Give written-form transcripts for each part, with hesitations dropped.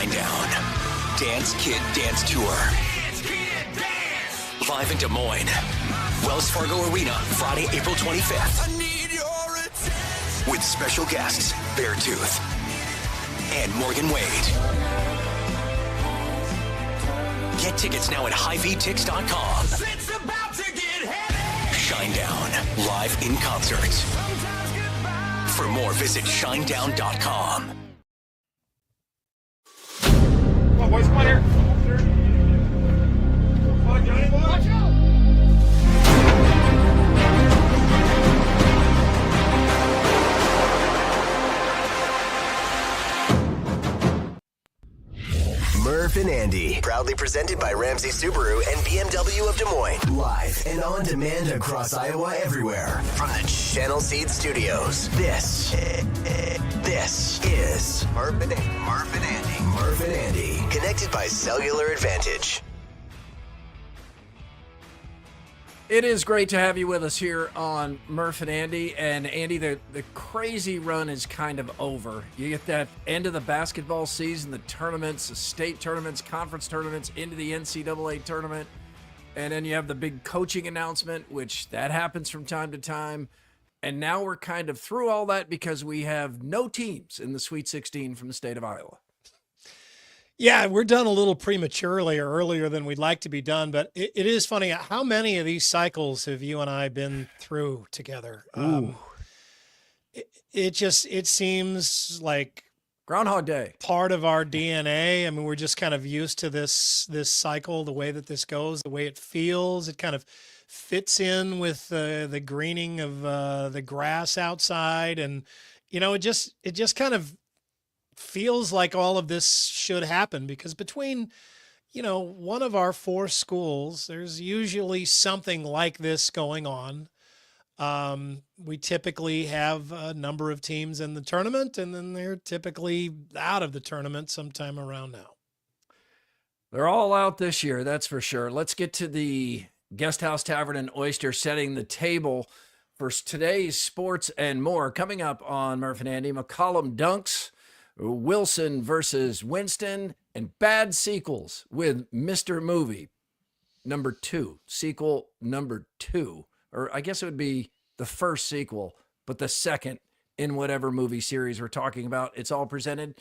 Shinedown. Dance Kid Dance Tour. Live in Des Moines. Wells Fargo Arena, Friday, April 25th. With special guests, Beartooth and Morgan Wade. Get tickets now at HighVTix.com. Shinedown, live in concert. For more, visit shinedown.com. Come on, boys, come on here. Come on, Johnny, boy. Watch out. Murph and Andy, proudly presented by Ramsey Subaru and BMW of Des Moines. Live and on demand across Iowa everywhere. From the Channel Seed Studios. This is Murph and Andy. Murph and Andy. Connected by Cellular Advantage. It is great to have you with us here on Murph and Andy. And Andy, the crazy run is kind of over. You get that end of the basketball season, the tournaments, the state tournaments, conference tournaments, into the NCAA tournament. And then you have the big coaching announcement, which that happens from time to time. And now we're kind of through all that because we have no teams in the Sweet 16 from the state of Iowa. Yeah, we're done a little prematurely or earlier than we'd like to be done, but it is funny. How many of these cycles have you and I been through together? It seems like Groundhog Day, part of our DNA. I mean, we're just kind of used to this cycle, the way that this goes, the way it feels. It kind of fits in with the greening of the grass outside, and it just kind of feels like all of this should happen because between, one of our four schools, there's usually something like this going on. We typically have a number of teams in the tournament, and then they're typically out of the tournament sometime around now. They're all out this year, that's for sure. Let's get to the Guest House Tavern and Oyster setting the table for today's sports and more. Coming up on Murph and Andy, McCollum dunks, Wilson versus Winston, and bad sequels with Mr. Movie number 2, sequel number 2, or I guess it would be the first sequel, but the second in whatever movie series we're talking about. It's all presented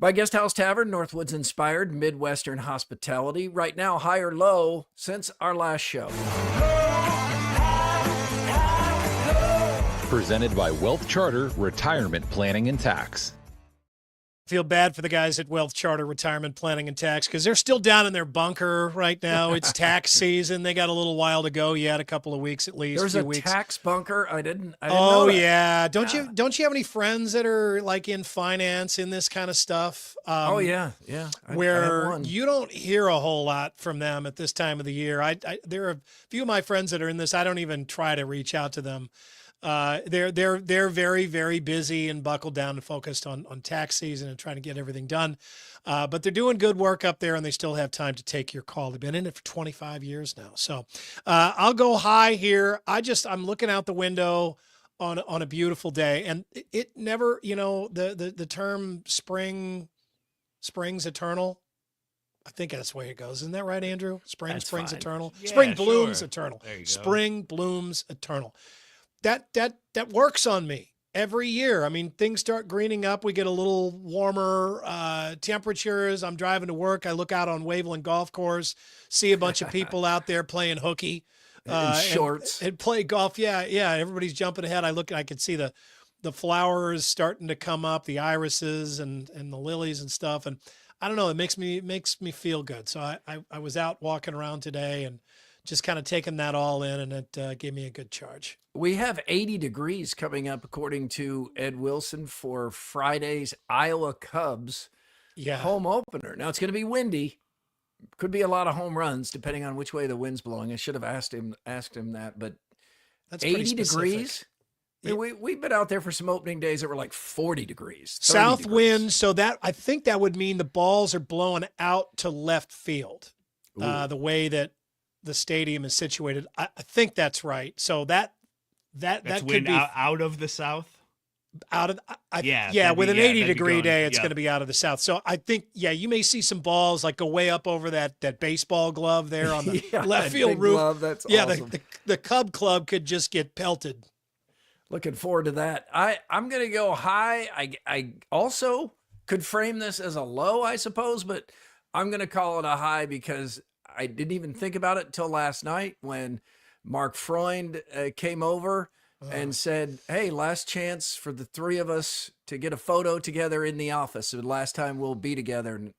by Guest House Tavern, Northwoods inspired Midwestern hospitality. Right now, high or low since our last show. Presented by Wealth Charter Retirement Planning and Tax. Feel bad for the guys at Wealth Charter Retirement Planning and Tax because they're still down in their bunker right now. It's tax season. They got a little while to go. You had a couple of weeks at least. There's a weeks. tax bunker. I didn't Oh know that. yeah. Don't you have any friends that are like in finance in this kind of stuff? Oh yeah. Where you don't hear a whole lot from them at this time of the year. There are a few of my friends that are in this. I don't even try to reach out to them. They're very, very busy and buckled down and focused on tax season and trying to get everything done. But they're doing good work up there and they still have time to take your call. They've been in it for 25 years now. So, I'll go high here. I'm looking out the window on a beautiful day, and it never, the term spring's eternal. I think that's the way it goes. Isn't that right, Andrew? Spring's eternal. Yeah, spring blooms eternal. Spring blooms eternal. That works on me every year. I mean, things start greening up. We get a little warmer temperatures. I'm driving to work. I look out on Waveland Golf Course, see a bunch of people out there playing hooky in shorts and play golf. Yeah. Everybody's jumping ahead. I can see the flowers starting to come up, the irises and the lilies and stuff. And I don't know, it makes me feel good. So I was out walking around today and just kind of taking that all in, and it gave me a good charge. We have 80 degrees coming up, according to Ed Wilson, for Friday's Iowa Cubs home opener. Now, it's going to be windy. Could be a lot of home runs, depending on which way the wind's blowing. I should have asked him that, but that's 80 degrees? I mean, we've been out there for some opening days that were like 40 degrees. South degrees. Wind, so I think that would mean the balls are blowing out to left field, the way that the stadium is situated. I think that's right. So that that's could wind be out of the south. out of with an 80-degree day, it's going to be out of the south. So I think you may see some balls like go way up over that baseball glove there on the left field roof. Glove, that's awesome. The Cub Club could just get pelted. Looking forward to that. I'm going to go high. I also could frame this as a low, I suppose, but I'm going to call it a high because I didn't even think about it until last night when Mark Freund came over and said, hey, last chance for the three of us to get a photo together in the office. The last time we'll be together. And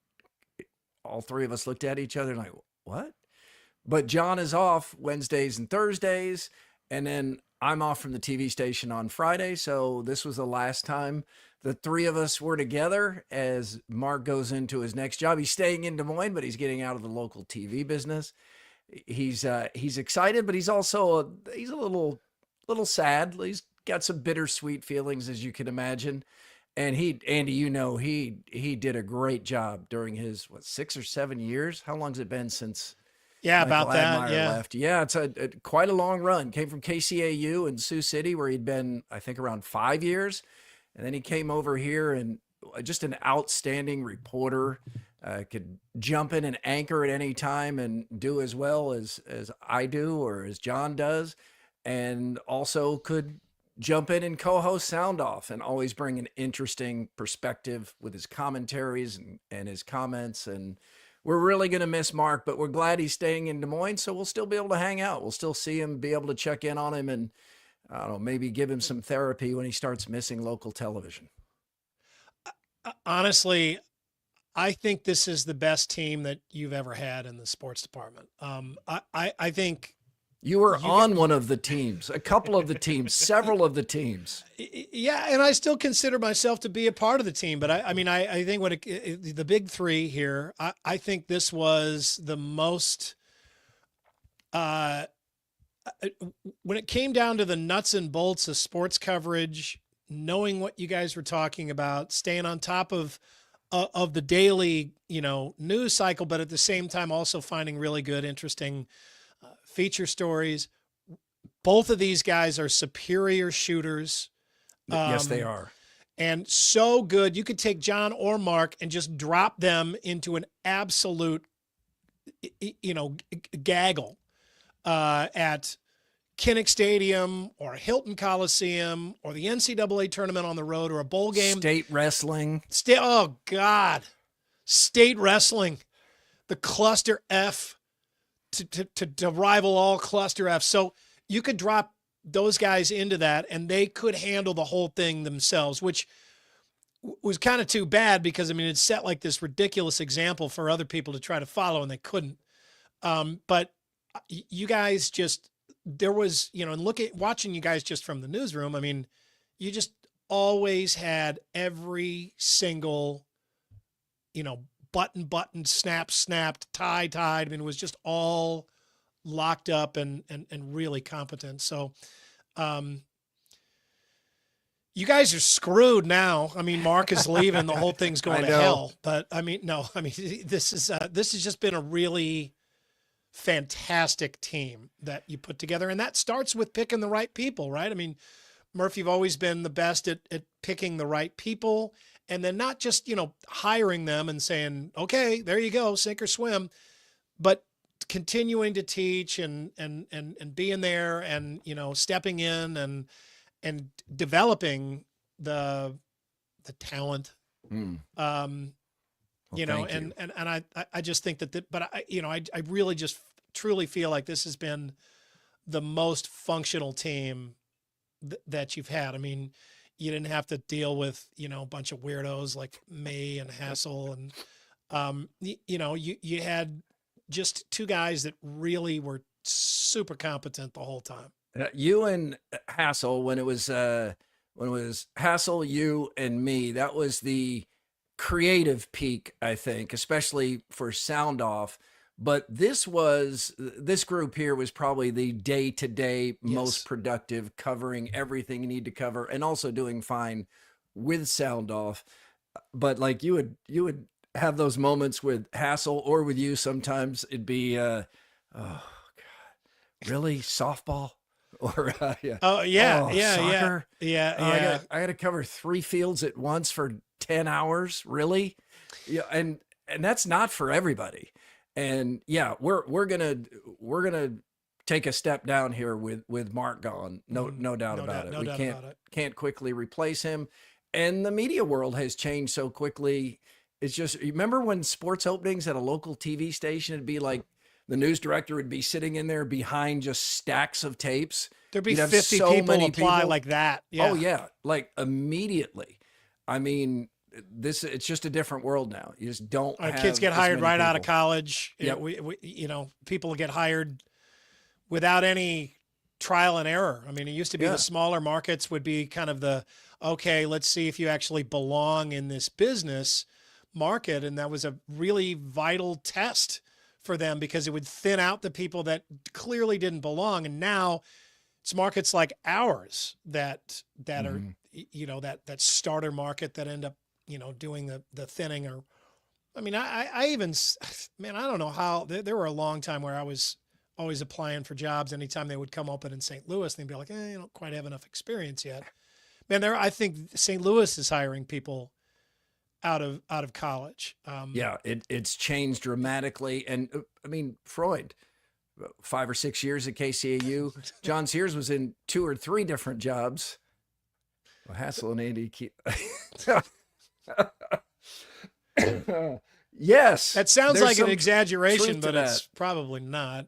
all three of us looked at each other like, what? But John is off Wednesdays and Thursdays. And then I'm off from the TV station on Friday. So this was the last time the three of us were together as Mark goes into his next job. He's staying in Des Moines, but he's getting out of the local TV business. He's excited, but he's also he's a little sad. He's got some bittersweet feelings, as you can imagine. And Andy, he did a great job during his 6 or 7 years. How long's it been since? Yeah, Michael about that. Admire left. Yeah, it's quite a long run. Came from KCAU in Sioux City, where he'd been, I think, around 5 years. And then he came over here and just an outstanding reporter, could jump in and anchor at any time and do as well as I do or as John does. And also could jump in and co-host Sound Off and always bring an interesting perspective with his commentaries and his comments. And we're really going to miss Mark, but we're glad he's staying in Des Moines, so we'll still be able to hang out. We'll still see him, be able to check in on him, and I don't know, maybe give him some therapy when he starts missing local television. Honestly, I think this is the best team that you've ever had in the sports department. I think you were on one of the teams, a couple of the teams, several of the teams. Yeah, and I still consider myself to be a part of the team. But I think when the big three here, I think this was the most. When it came down to the nuts and bolts of sports coverage, knowing what you guys were talking about, staying on top of the daily, news cycle, but at the same time also finding really good, interesting feature stories. Both of these guys are superior shooters. Yes, they are. And so good. You could take John or Mark and just drop them into an absolute, gaggle at Kinnick Stadium or Hilton Coliseum or the NCAA tournament on the road or a bowl game. State wrestling. Oh, God. State wrestling. The cluster F to rival all cluster F. So you could drop those guys into that and they could handle the whole thing themselves, which was kind of too bad because, it set like this ridiculous example for other people to try to follow and they couldn't. But you guys just, there was, and watching you guys just from the newsroom, you just always had every single, button, snapped, tied. It was just all locked up and really competent. So, you guys are screwed now. Mark is leaving. The whole thing's going to hell. But this has just been a really fantastic team that you put together. And that starts with picking the right people, right? Murph, you've always been the best at picking the right people and then not just, hiring them and saying, okay, there you go, sink or swim, but continuing to teach and being there and, stepping in and developing the talent. I just think I really just truly feel like this has been the most functional team that you've had. You didn't have to deal with, a bunch of weirdos like May and Hassel. And, you had just two guys that really were super competent the whole time. You and Hassel, when it was Hassel, you and me, that was the creative peak, I think, especially for Sound Off. But this group here was probably the day-to-day most productive, covering everything you need to cover and also doing fine with Sound Off. But like you would have those moments with Hassel or with you sometimes it'd be, oh God, really? Softball? or yeah. Soccer. Yeah. I got to cover 3 fields at once for 10 hours. Really? Yeah. And that's not for everybody. And yeah, we're gonna take a step down here with Mark gone. No doubt about it. We can't quickly replace him. And the media world has changed so quickly. It's just, remember when sports openings at a local TV station, it'd be like the news director would be sitting in there behind just stacks of tapes. There'd be 50 people apply like that. Yeah. Oh yeah. Like immediately. I mean, it's just a different world now. You just don't have kids get hired right out of people. college. Yep. People get hired without any trial and error. I mean, it used to be the smaller markets would be kind of okay, let's see if you actually belong in this business market. And that was a really vital test for them because it would thin out the people that clearly didn't belong. And now it's markets like ours that are, that starter market that end up, doing the thinning. Or, I mean, I even, man, I don't know how, there were a long time where I was always applying for jobs anytime they would come open in St. Louis, and they'd be like, you don't quite have enough experience yet. Man, I think St. Louis is hiring people out of college. It's changed dramatically. And I mean, Freud, 5 or 6 years at KCAU. John Sears was in 2 or 3 different jobs. Well, Hassel and Andy keep. Yes. That sounds like an exaggeration, but it's probably not.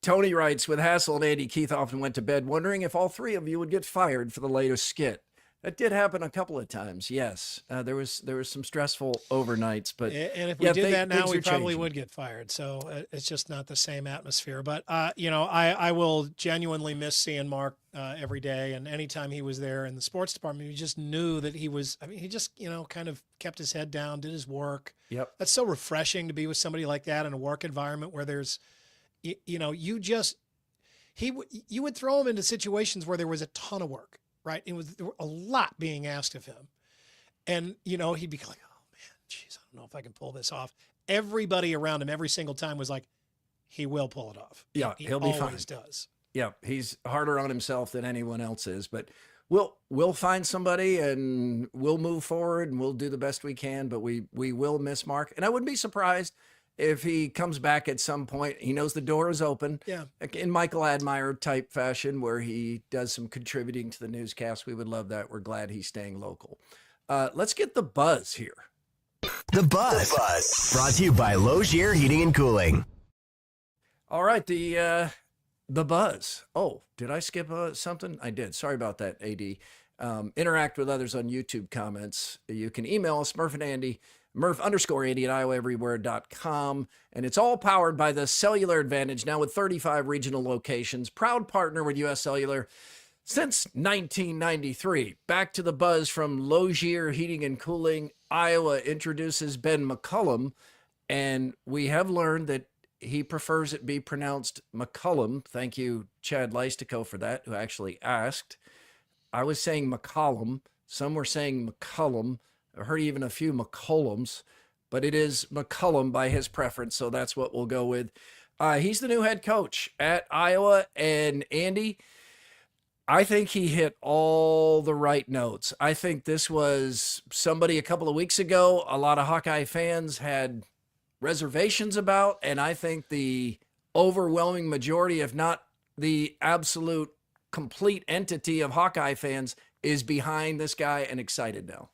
Tony writes, with Hassel and Andy, Keith often went to bed wondering if all 3 of you would get fired for the latest skit. That did happen a couple of times. Yes. There was some stressful overnights, but and if we did that now, we probably would get fired. So it's just not the same atmosphere, but I will genuinely miss seeing Mark every day. And anytime he was there in the sports department, you just knew that he just, kind of kept his head down, did his work. Yep. That's so refreshing to be with somebody like that in a work environment where there's, you would throw him into situations where there was a ton of work. Right. There was a lot being asked of him. And, he'd be like, oh, man, geez, I don't know if I can pull this off. Everybody around him every single time was like, he will pull it off. Yeah, he'll be fine. He always does. Yeah, he's harder on himself than anyone else is. But we'll find somebody and we'll move forward and we'll do the best we can. But we will miss Mark. And I wouldn't be surprised if he comes back at some point. He knows the door is open. Yeah. In Michael Admire type fashion where he does some contributing to the newscast. We would love that. We're glad he's staying local. Let's get the buzz here. The Buzz. Brought to you by Logier Heating and Cooling. All right. The buzz. Oh, did I skip something? I did. Sorry about that, AD. Interact with others on YouTube comments. You can email us, Murph and Andy, Murph_Andy at iowaeverywhere.com. And it's all powered by the Cellular Advantage, now with 35 regional locations. Proud partner with U.S. Cellular since 1993. Back to the buzz from Logier Heating and Cooling. Iowa introduces Ben McCollum, and we have learned that he prefers it be pronounced McCollum. Thank you, Chad Leistico, for that, who actually asked. I was saying McCollum. Some were saying McCollum. I heard even a few McCollums, but it is McCollum by his preference, so that's what we'll go with. He's the new head coach at Iowa, and Andy, I think he hit all the right notes. I think this was somebody a couple of weeks ago a lot of Hawkeye fans had reservations about, and I think the overwhelming majority, if not the absolute complete entity of Hawkeye fans, is behind this guy and excited now.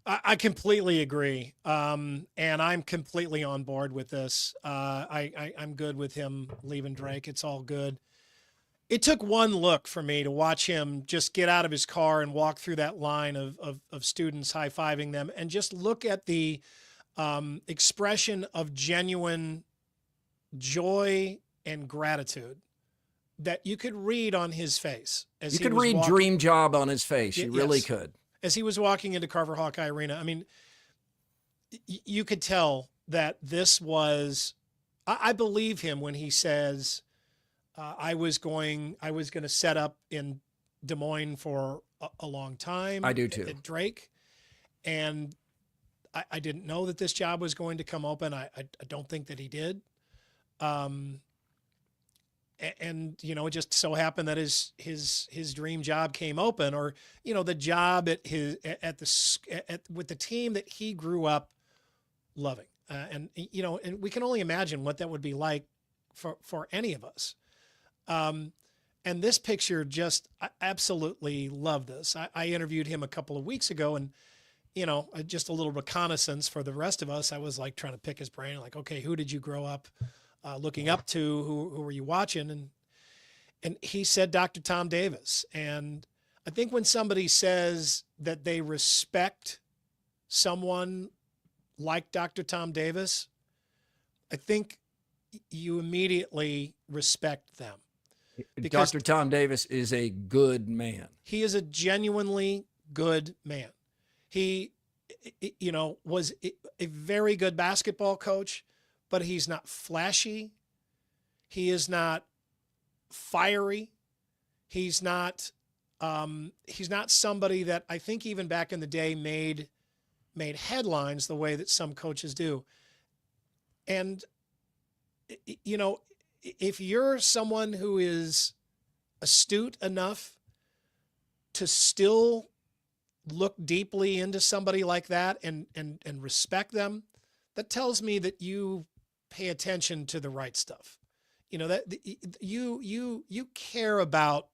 I completely agree. And I'm completely on board with this. I'm good with him leaving Drake. It's all good. It took one look for me to watch him just get out of his car and walk through that line of students high-fiving them and just look at the expression of genuine joy and gratitude that you could read on his face. You could read dream job on his face. You really could. As he was walking into Carver Hawkeye Arena, I mean, you could tell that this was, I believe him when he says, I was going to set up in Des Moines for a long time. I do too. At Drake. And I didn't know that this job was going to come open. I don't think that he did. and it just so happened that his dream job came open, or the job with the team that he grew up loving, and we can only imagine what that would be like for any of us. And this picture, I absolutely love this. I interviewed him a couple of weeks ago, and just a little reconnaissance for the rest of us. I was like trying to pick his brain, like, okay, who did you grow up looking up to? Who were you watching? And he said Dr. Tom Davis. And I think when somebody says that they respect someone like Dr. Tom Davis, I think you immediately respect them. Because Dr. Tom Davis is a good man. He is a genuinely good man. He, was a very good basketball coach, but he's not flashy. He is not fiery. He's not somebody that I think even back in the day made headlines the way that some coaches do. And, if you're someone who is astute enough to still look deeply into somebody like that and respect them, that tells me that you pay attention to the right stuff. That you care about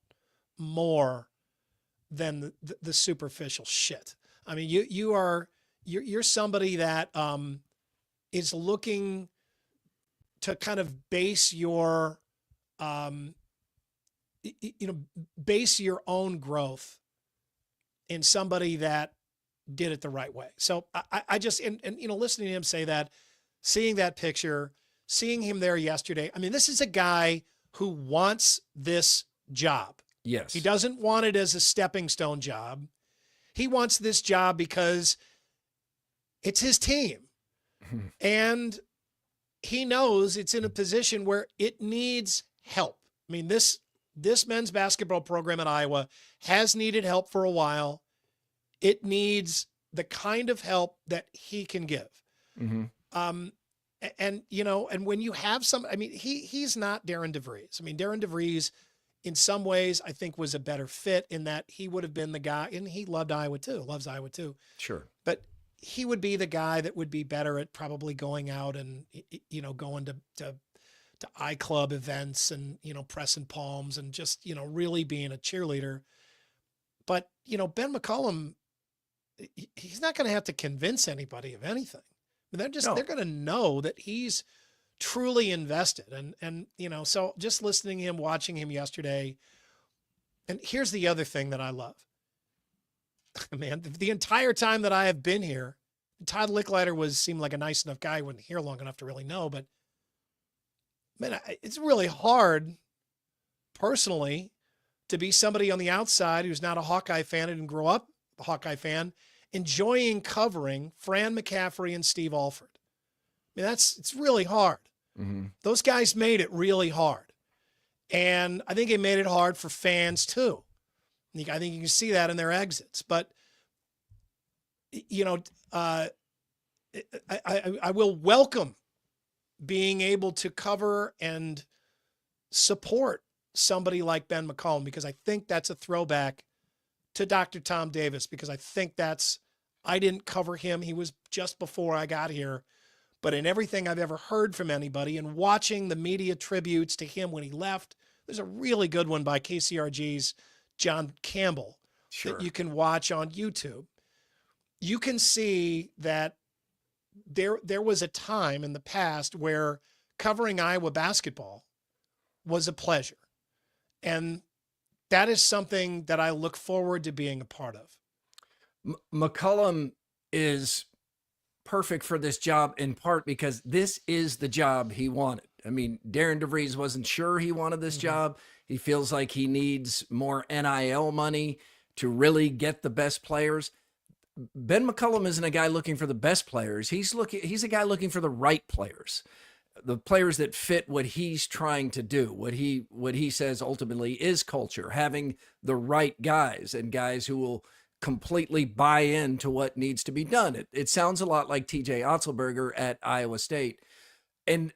more than the superficial shit. I mean, you're somebody that is looking to kind of base your own growth in somebody that did it the right way. So I just, listening to him say that, seeing that picture, seeing him there yesterday. I mean, this is a guy who wants this job. Yes. He doesn't want it as a stepping stone job. He wants this job because it's his team. And he knows it's in a position where it needs help. I mean, this men's basketball program at Iowa has needed help for a while. It needs the kind of help that he can give. Mm-hmm. And when you have he's not Darren DeVries. I mean, Darren DeVries in some ways I think was a better fit in that he would have been the guy, and he loves Iowa too. Sure. But he would be the guy that would be better at probably going out and, going to iClub events and, pressing palms and just, really being a cheerleader. But, Ben McCollum, he's not going to have to convince anybody of anything. I mean, they're going to know that he's truly invested. And, so just listening to him, watching him yesterday. And here's the other thing that I love. Man, the entire time that I have been here, Todd Licklider seemed like a nice enough guy. He wasn't here long enough to really know, but man, it's really hard personally to be somebody on the outside who's not a Hawkeye fan and didn't grow up a Hawkeye fan, enjoying covering Fran McCaffrey and Steve Alford. I mean, it's really hard. Mm-hmm. Those guys made it really hard. And I think it made it hard for fans too. I think you can see that in their exits, but I will welcome being able to cover and support somebody like Ben McCollum, because I think that's a throwback to Dr. Tom Davis, because I think I didn't cover him. He was just before I got here, but in everything I've ever heard from anybody and watching the media tributes to him when he left, there's a really good one by KCRG's John Campbell that you can watch on YouTube. You can see that there was a time in the past where covering Iowa basketball was a pleasure. And that is something that I look forward to being a part of. McCollum is perfect for this job in part because this is the job he wanted. I mean, Darren DeVries wasn't sure he wanted this job. He feels like he needs more NIL money to really get the best players. Ben McCollum isn't a guy looking for the best players. He's a guy looking for the right players, the players that fit what he's trying to do, what he says ultimately is culture, having the right guys and guys who will completely buy into what needs to be done. It sounds a lot like TJ Otzelberger at Iowa State. And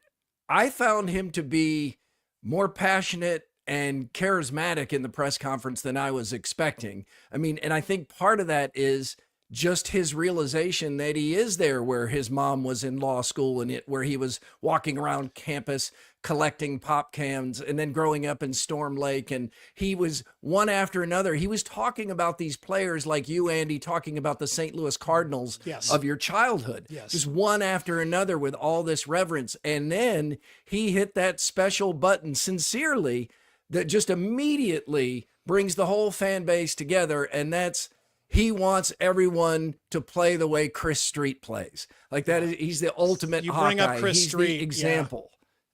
I found him to be more passionate and charismatic in the press conference than I was expecting. I mean, and I think part of that is just his realization that he is there where his mom was in law school and where he was walking around campus collecting pop cans and then growing up in Storm Lake. And he was one after another. He was talking about these players like you, Andy, talking about the St. Louis Cardinals of your childhood, just one after another with all this reverence. And then he hit that special button sincerely that just immediately brings the whole fan base together. And that's, he wants everyone to play the way Chris Street plays. Like that is, he's the ultimate You bring Hawkeye. up Chris He's Street, the example.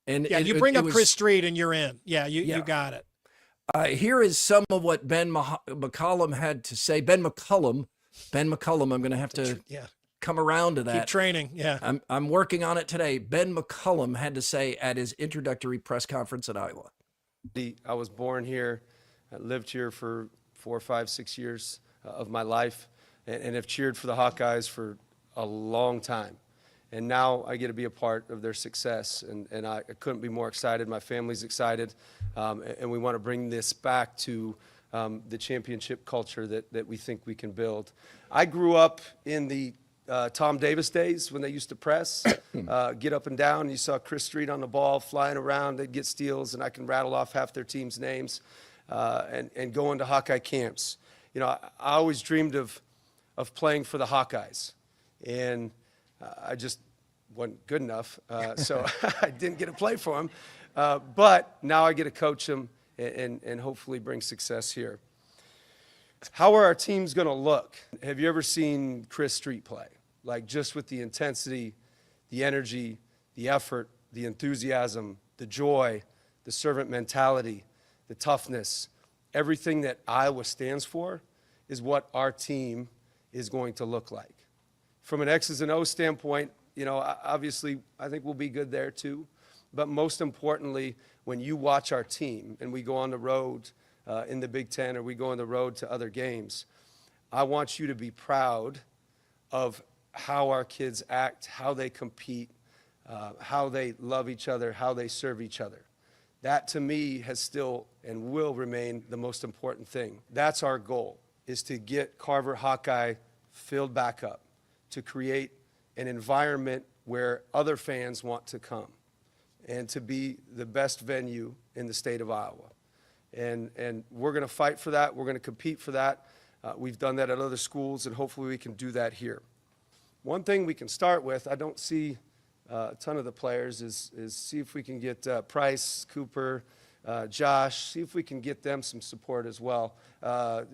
And you bring up Chris Street and you're in. You got it. Here is some of what Ben McCollum had to say. Ben McCollum, I'm going to have to come around to that. Keep training. Yeah. I'm working on it today. Ben McCollum had to say at his introductory press conference at Iowa. I was born here. I lived here for 4, 5, 6 years of my life and have cheered for the Hawkeyes for a long time. And now I get to be a part of their success, and I couldn't be more excited. My family's excited, and we want to bring this back to the championship culture that we think we can build. I grew up in the Tom Davis days when they used to press, get up and down. You saw Chris Street on the ball flying around. They'd get steals, and I can rattle off half their team's names, and go into Hawkeye camps. You know, I always dreamed of playing for the Hawkeyes, and I just wasn't good enough, so I didn't get to play for them. But now I get to coach them and hopefully bring success here. How are our teams going to look? Have you ever seen Chris Street play? Like just with the intensity, the energy, the effort, the enthusiasm, the joy, the servant mentality, the toughness, everything that Iowa stands for is what our team is going to look like. From an X's and O's standpoint, you know, obviously I think we'll be good there too. But most importantly, when you watch our team and we go on the road in the Big Ten or we go on the road to other games, I want you to be proud of how our kids act, how they compete, how they love each other, how they serve each other. That to me has still and will remain the most important thing. That's our goal, is to get Carver Hawkeye filled back up, to create an environment where other fans want to come and to be the best venue in the state of Iowa. And we're going to fight for that. We're going to compete for that. We've done that at other schools, and hopefully we can do that here. One thing we can start with, I don't see a ton of the players, is see if we can get Price, Cooper, Josh, see if we can get them some support as well.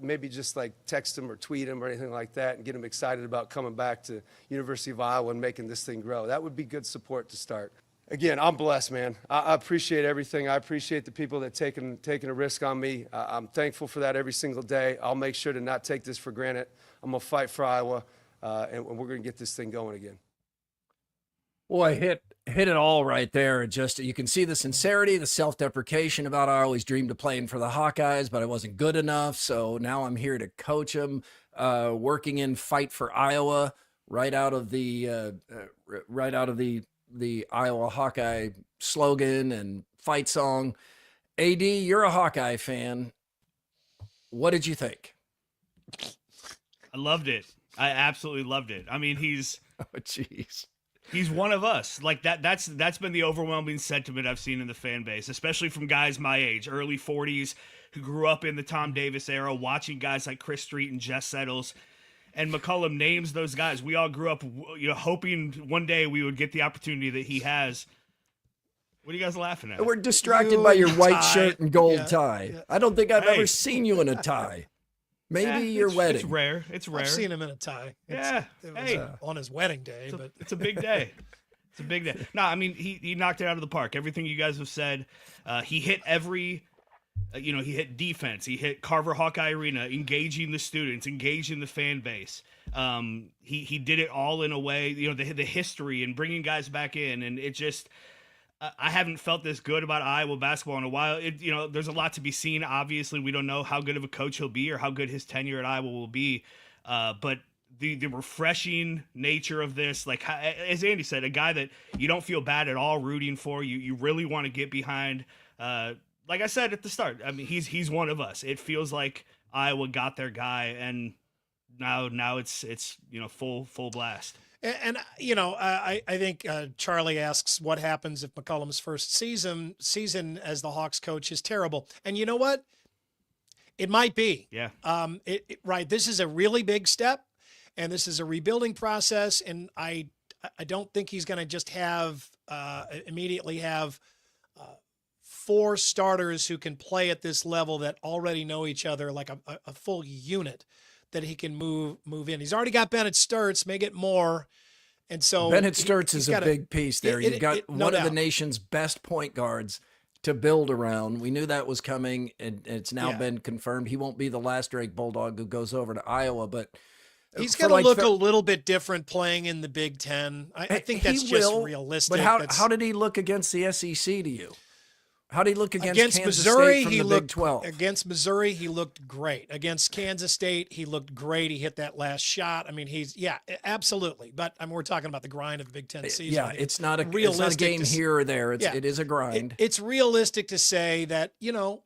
Maybe just like text them or tweet them or anything like that and get them excited about coming back to University of Iowa and making this thing grow. That would be good support to start. Again, I'm blessed, man. I appreciate everything. I appreciate the people that taken a risk on me. I'm thankful for that every single day. I'll make sure to not take this for granted. I'm going to fight for Iowa, and we're going to get this thing going again. Boy, hit it all right there. Just, you can see the sincerity, the self-deprecation about I always dreamed of playing for the Hawkeyes, but I wasn't good enough. So now I'm here to coach them, working in Fight for Iowa, right out of the Iowa Hawkeye slogan and fight song. AD, you're a Hawkeye fan. What did you think? I loved it. I absolutely loved it. I mean, he's one of us. Like that's been the overwhelming sentiment I've seen in the fan base, especially from guys my age, early 40s, who grew up in the Tom Davis era, watching guys like Chris Street and Jess Settles. And McCollum names those guys. We all grew up, hoping one day we would get the opportunity that he has. What are you guys laughing at? We're distracted by your white shirt and gold tie. I don't think I've ever seen you in a tie. Maybe your wedding. It's rare. I've seen him in a tie. It was on his wedding day, but it's a big day. It's a big day. No, I mean, he knocked it out of the park. Everything you guys have said, he hit every. He hit defense. He hit Carver Hawkeye Arena, engaging the students, engaging the fan base. He did it all in a way, the history and bringing guys back in. And it just, I haven't felt this good about Iowa basketball in a while. There's a lot to be seen. Obviously, we don't know how good of a coach he'll be or how good his tenure at Iowa will be. But the refreshing nature of this, like as Andy said, a guy that you don't feel bad at all rooting for, you really want to get behind. like I said at the start, I mean, he's one of us. It feels like Iowa got their guy, and now it's full blast. And I think Charlie asks what happens if McCollum's first season as the Hawks coach is terrible. And you know what? It might be. Yeah. Right. This is a really big step, and this is a rebuilding process. And I don't think he's going to just immediately have 4 starters who can play at this level that already know each other, like a full unit that he can move in. He's already got Bennett Sturts, may get more. And so Bennett Sturts is a big piece there. You've got one of the nation's best point guards to build around. We knew that was coming, and it's now been confirmed. He won't be the last Drake Bulldog who goes over to Iowa, but he's going to look a little bit different playing in the Big Ten. I think that's just realistic. But how did he look against the SEC to you? How did he look against Kansas Missouri? State from the Big 12? Against Missouri, he looked great. Against Kansas State, he looked great. He hit that last shot. I mean, absolutely. But we're talking about the grind of the Big Ten season. Yeah, it's not a game here or there. It is a grind. It's realistic to say that,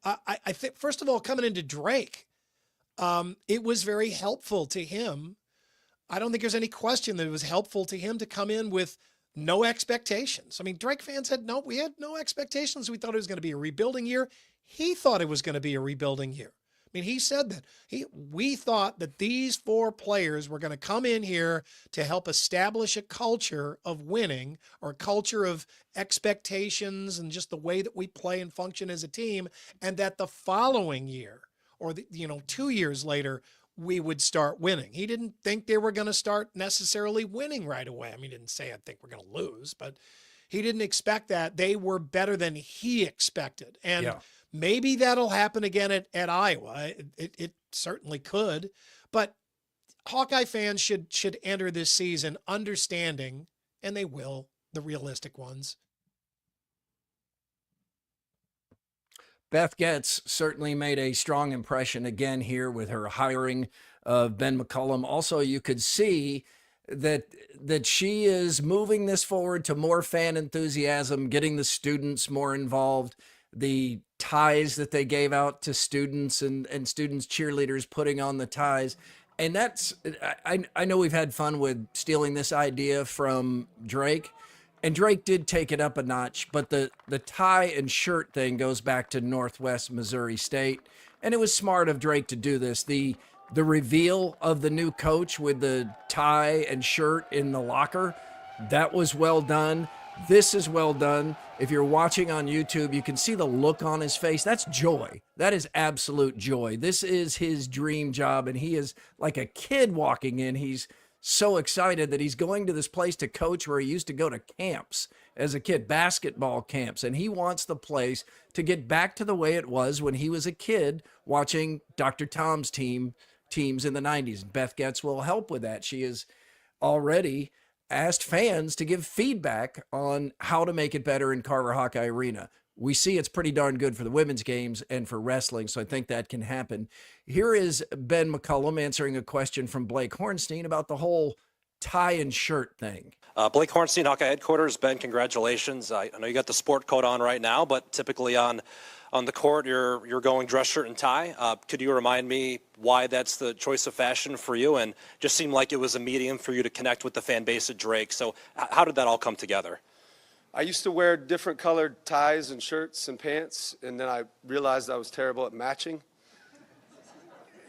I think, first of all, coming into Drake, it was very helpful to him. I don't think there's any question that it was helpful to him to come in with no expectations. I mean, Drake fans we had no expectations. We thought it was going to be a rebuilding year. He thought it was going to be a rebuilding year. I mean, he said that we thought that these 4 players were going to come in here to help establish a culture of winning, or a culture of expectations and just the way that we play and function as a team. And that the following year, or 2 years later, we would start winning. He didn't think they were going to start necessarily winning right away. I mean, he didn't say, I think we're going to lose, but he didn't expect that. They were better than he expected. And maybe that'll happen again at Iowa. It certainly could, but Hawkeye fans should enter this season understanding, and they will, the realistic ones. Beth Getz certainly made a strong impression again here with her hiring of Ben McCollum. Also, you could see that she is moving this forward to more fan enthusiasm, getting the students more involved, the ties that they gave out to students and students cheerleaders putting on the ties. And that's, I know we've had fun with stealing this idea from Drake. And Drake did take it up a notch, but the tie and shirt thing goes back to Northwest Missouri State. And it was smart of Drake to do this. The reveal of the new coach with the tie and shirt in the locker, that was well done. This is well done. If you're watching on YouTube, you can see the look on his face. That's joy. That is absolute joy. This is his dream job, and he is like a kid walking in. He's so excited that he's going to this place to coach where he used to go to camps as a kid, basketball camps, and he wants the place to get back to the way it was when he was a kid watching Dr. Tom's teams in the 90s. Beth Getz will help with that. She has already asked fans to give feedback on how to make it better in Carver Hawkeye Arena. We see it's pretty darn good for the women's games and for wrestling, so I think that can happen. Here is Ben McCollum answering a question from Blake Hornstein about the whole tie and shirt thing. Blake Hornstein, Hawkeye headquarters. Ben, congratulations. I know you got the sport coat on right now, but typically on the court, you're going dress shirt and tie. Could you remind me why that's the choice of fashion for you? And just seemed like it was a medium for you to connect with the fan base at Drake. So how did that all come together? I used to wear different colored ties and shirts and pants, and then I realized I was terrible at matching.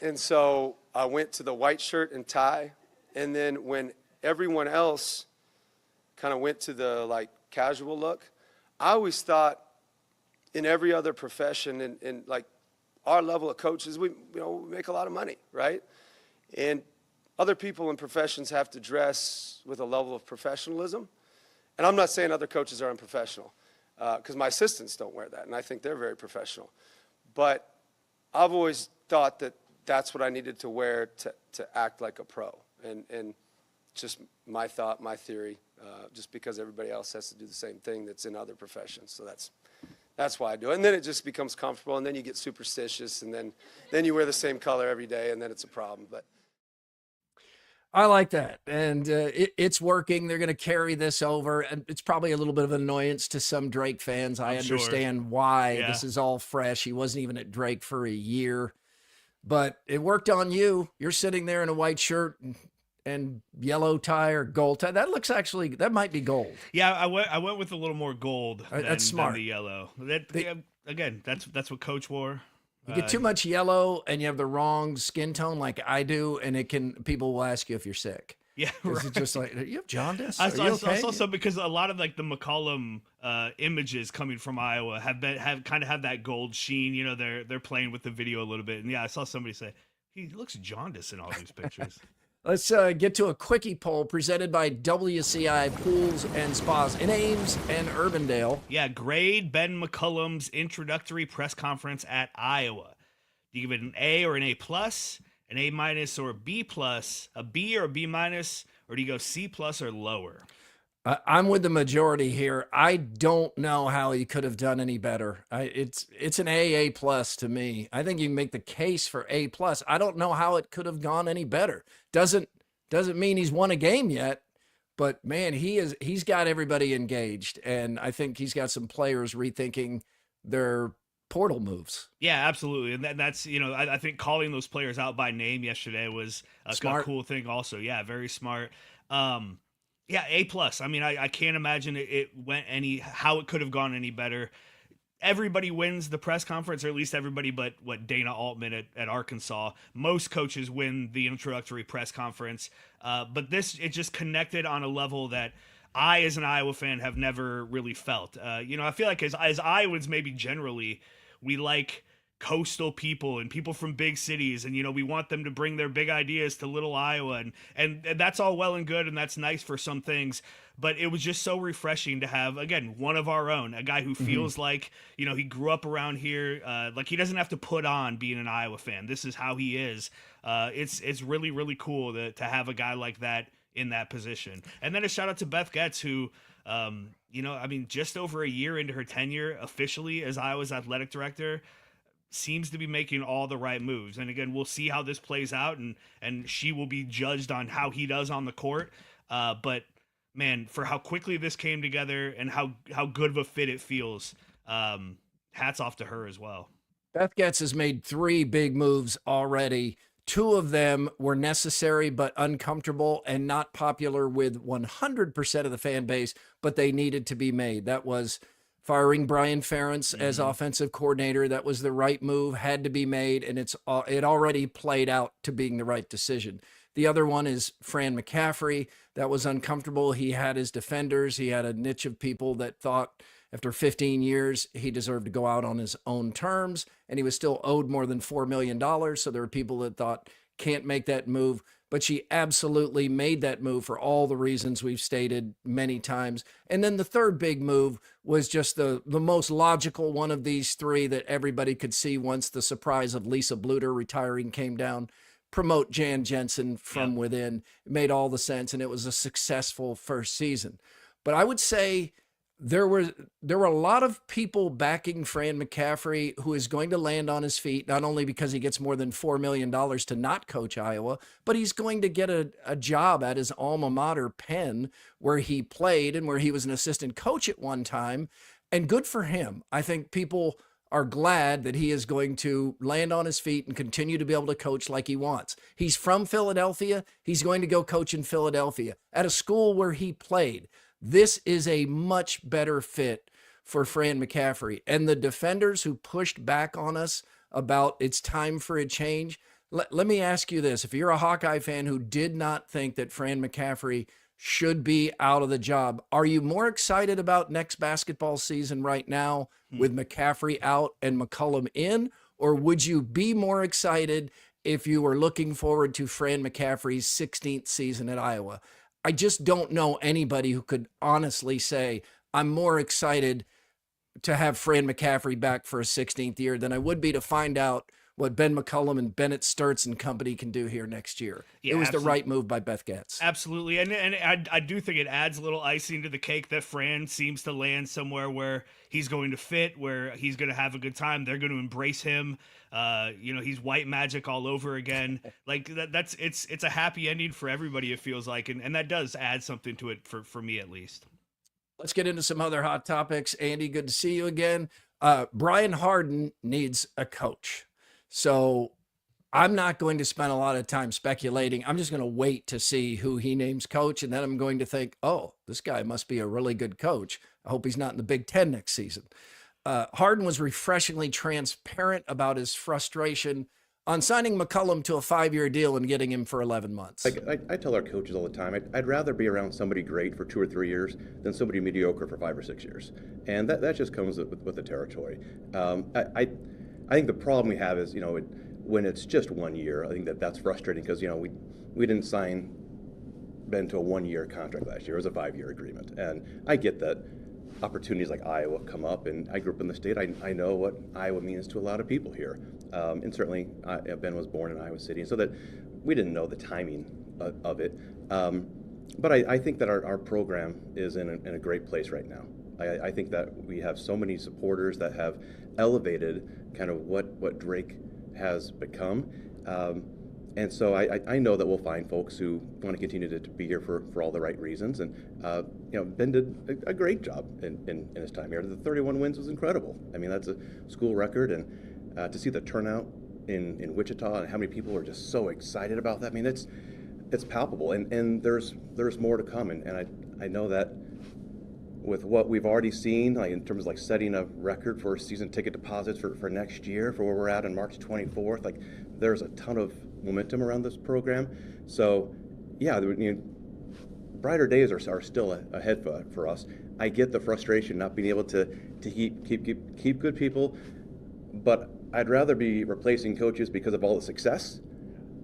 And so I went to the white shirt and tie, and then when everyone else kind of went to the casual look, I always thought in every other profession and like our level of coaches, we make a lot of money, right? And other people in professions have to dress with a level of professionalism. And I'm not saying other coaches are unprofessional, because my assistants don't wear that, and I think they're very professional. But I've always thought that that's what I needed to wear to act like a pro. And just my thought, my theory, just because everybody else has to do the same thing that's in other professions. So that's why I do it. And then it just becomes comfortable, and then you get superstitious, and then you wear the same color every day, and then it's a problem. But I like that. And it's working. They're going to carry this over. And it's probably a little bit of an annoyance to some Drake fans. I understand why. This is all fresh. He wasn't even at Drake for a year. But it worked on you. You're sitting there in a white shirt and yellow tie or gold tie. That looks actually, that might be gold. Yeah, I went with a little more gold that's smart. than the yellow. Again, that's what Coach wore. You get too much yellow and you have the wrong skin tone like I do, and people will ask you if you're sick. Yeah, right. It's just like, you have jaundice? I saw some because a lot of like the McCollum images coming from Iowa have kind of have that gold sheen. You know, they're playing with the video a little bit, and yeah, I saw somebody say he looks jaundiced in all these pictures. Let's get to a quickie poll presented by WCI Pools and Spas in Ames and Urbandale. Yeah, grade Ben McCollum's introductory press conference at Iowa. Do you give it an A or an A plus, an A minus or a B plus, a B or a B minus, or do you go C plus or lower? I'm with the majority here. I don't know how he could have done any better. It's an A plus to me. I think you can make the case for A plus. I don't know how it could have gone any better. Doesn't mean he's won a game yet, but man, he's got everybody engaged, and I think he's got some players rethinking their portal moves. Yeah, absolutely, and that's I think calling those players out by name yesterday was a cool thing. Also, yeah, very smart. Yeah, A plus. I mean, I can't imagine it went how it could have gone any better. Everybody wins the press conference, or at least everybody but Dana Altman at Arkansas. Most coaches win the introductory press conference. But it just connected on a level that I, as an Iowa fan, have never really felt. I feel like as Iowans, maybe generally, we like coastal people and people from big cities, and we want them to bring their big ideas to little Iowa, and that's all well and good, and that's nice for some things, but it was just so refreshing to have, again, one of our own, a guy who feels like he grew up around here, like he doesn't have to put on being an Iowa fan. This is how he is. It's really, really cool to have a guy like that in that position. And then a shout out to Beth Getz, who just over a year into her tenure officially as Iowa's athletic director, seems to be making all the right moves. And again, we'll see how this plays out, and she will be judged on how he does on the court. But man, for how quickly this came together and how good of a fit it feels, hats off to her as well. Beth Getz has made 3 big moves already. 2 of them were necessary but uncomfortable and not popular with 100% of the fan base, but they needed to be made. That was firing Brian Ferentz as offensive coordinator. That was the right move, had to be made, and it already played out to being the right decision. The other one is Fran McCaffrey. That was uncomfortable. He had his defenders. He had a niche of people that thought after 15 years he deserved to go out on his own terms, and he was still owed more than $4 million. So there were people that thought, can't make that move. But she absolutely made that move for all the reasons we've stated many times. And then the third big move was just the most logical one of these 3 that everybody could see once the surprise of Lisa Bluter retiring came down. Promote Jan Jensen from within. It made all the sense, and it was a successful first season. But I would say there were a lot of people backing Fran McCaffrey, who is going to land on his feet, not only because he gets more than $4 million to not coach Iowa, but he's going to get a job at his alma mater, Penn, where he played and where he was an assistant coach at one time. And good for him. I think people are glad that he is going to land on his feet and continue to be able to coach like he wants. He's from Philadelphia. He's going to go coach in Philadelphia at a school where he played. This is a much better fit for Fran McCaffrey. And the defenders who pushed back on us about it's time for a change, let me ask you this. If you're a Hawkeye fan who did not think that Fran McCaffrey should be out of the job, are you more excited about next basketball season right now with McCaffrey out and McCollum in? Or would you be more excited if you were looking forward to Fran McCaffrey's 16th season at Iowa? I just don't know anybody who could honestly say, I'm more excited to have Fran McCaffrey back for a 16th year than I would be to find out what Ben McCollum and Bennett Sturts and company can do here next year. Yeah, it was absolutely. the right move by Beth Getz. Absolutely. And I do think it adds a little icing to the cake that Fran seems to land somewhere where he's going to fit, where he's going to have a good time. They're going to embrace him. He's white magic all over again. Like it's a happy ending for everybody, it feels like. And that does add something to it for me, at least. Let's get into some other hot topics. Andy, good to see you again. Brian Hardin needs a coach. So I'm not going to spend a lot of time speculating. I'm just going to wait to see who he names coach. And then I'm going to think, oh, this guy must be a really good coach. I hope he's not in the Big Ten next season. Hardin was refreshingly transparent about his frustration on signing McCollum to a 5-year deal and getting him for 11 months. I tell our coaches all the time, I'd rather be around somebody great for 2 or 3 years than somebody mediocre for 5 or 6 years. And that just comes with the territory. I think the problem we have is, when it's just 1 year, I think that's frustrating because, we didn't sign Ben to a 1-year contract last year. It was a 5-year agreement. And I get that opportunities like Iowa come up, and I grew up in the state. I know what Iowa means to a lot of people here. And certainly Ben was born in Iowa City, and so that we didn't know the timing of it. But I think that our program is in a great place right now. I think that we have so many supporters that have elevated kind of what Drake has become. And so I know that we'll find folks who want to continue to be here for all the right reasons. And, Ben did a great job in his time here. The 31 wins was incredible. I mean, that's a school record. And to see the turnout in Wichita and how many people are just so excited about that, I mean, it's palpable. And there's more to come. And I know that with what we've already seen, like in terms of like setting a record for season ticket deposits for next year, for where we're at on March 24th, like there's a ton of momentum around this program. So yeah, brighter days are still ahead for us. I get the frustration not being able to keep good people, but I'd rather be replacing coaches because of all the success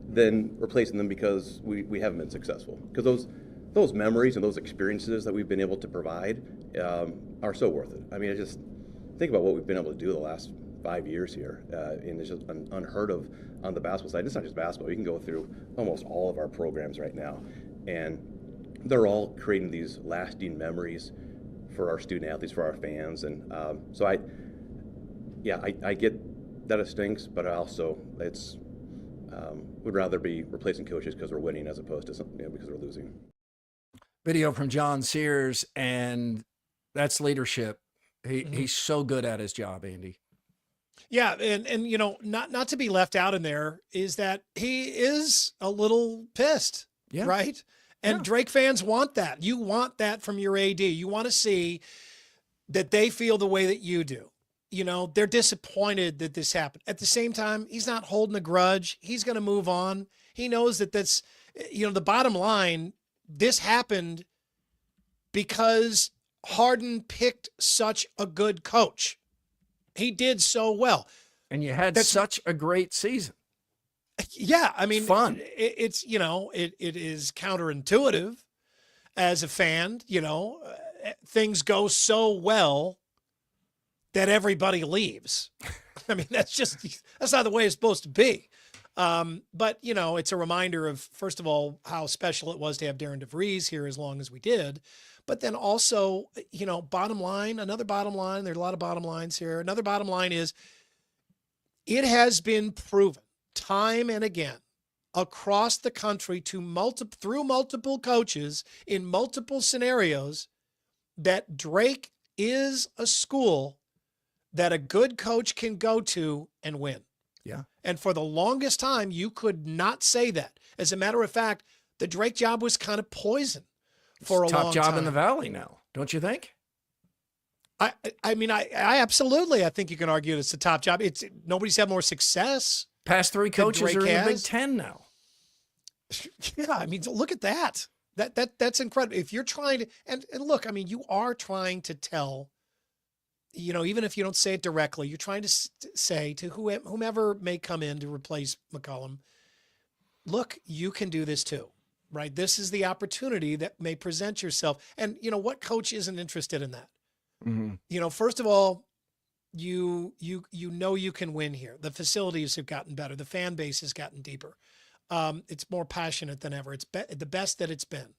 than replacing them because we haven't been successful. Because those memories and those experiences that we've been able to provide are so worth it. I mean, I just think about what we've been able to do the last 5 years here, and it's just unheard of on the basketball side. It's not just basketball. You can go through almost all of our programs right now, and they're all creating these lasting memories for our student athletes, for our fans, and so I get that it stinks, but I also would rather be replacing coaches because we're winning as opposed to because we're losing. Video from John Sears, and that's leadership. He's so good at his job, Andy. Yeah, and not to be left out in there is that he is a little pissed, right? And Drake fans want that. You want that from your AD. You want to see that they feel the way that you do. They're disappointed that this happened. At the same time, he's not holding a grudge. He's going to move on. He knows that that's, the bottom line, this happened because Hardin picked such a good coach. He did so well. And you had such a great season. Yeah. I mean, fun. It is counterintuitive as a fan, things go so well that everybody leaves. I mean, that's not the way it's supposed to be. But, it's a reminder of, first of all, how special it was to have Darren DeVries here as long as we did. But then also, bottom line, another bottom line, there are a lot of bottom lines here. Another bottom line is it has been proven time and again across the country through multiple coaches in multiple scenarios that Drake is a school that a good coach can go to and win. Yeah. And for the longest time, you could not say that. As a matter of fact, the Drake job was kind of poison for a long time. Top job in the Valley now, don't you think? I mean, I absolutely, I think you can argue it's the top job. Nobody's had more success. Past 3 coaches are in the Big Ten now. Yeah, I mean, look at that. That's incredible. If you're trying to, and look, I mean, you are trying to tell, even if you don't say it directly, you're trying to say to whomever may come in to replace McCollum, look, you can do this too, right? This is the opportunity that may present yourself. And what coach isn't interested in that? Mm-hmm. First of all, you know you can win here. The facilities have gotten better. The fan base has gotten deeper. It's more passionate than ever. It's the best that it's been.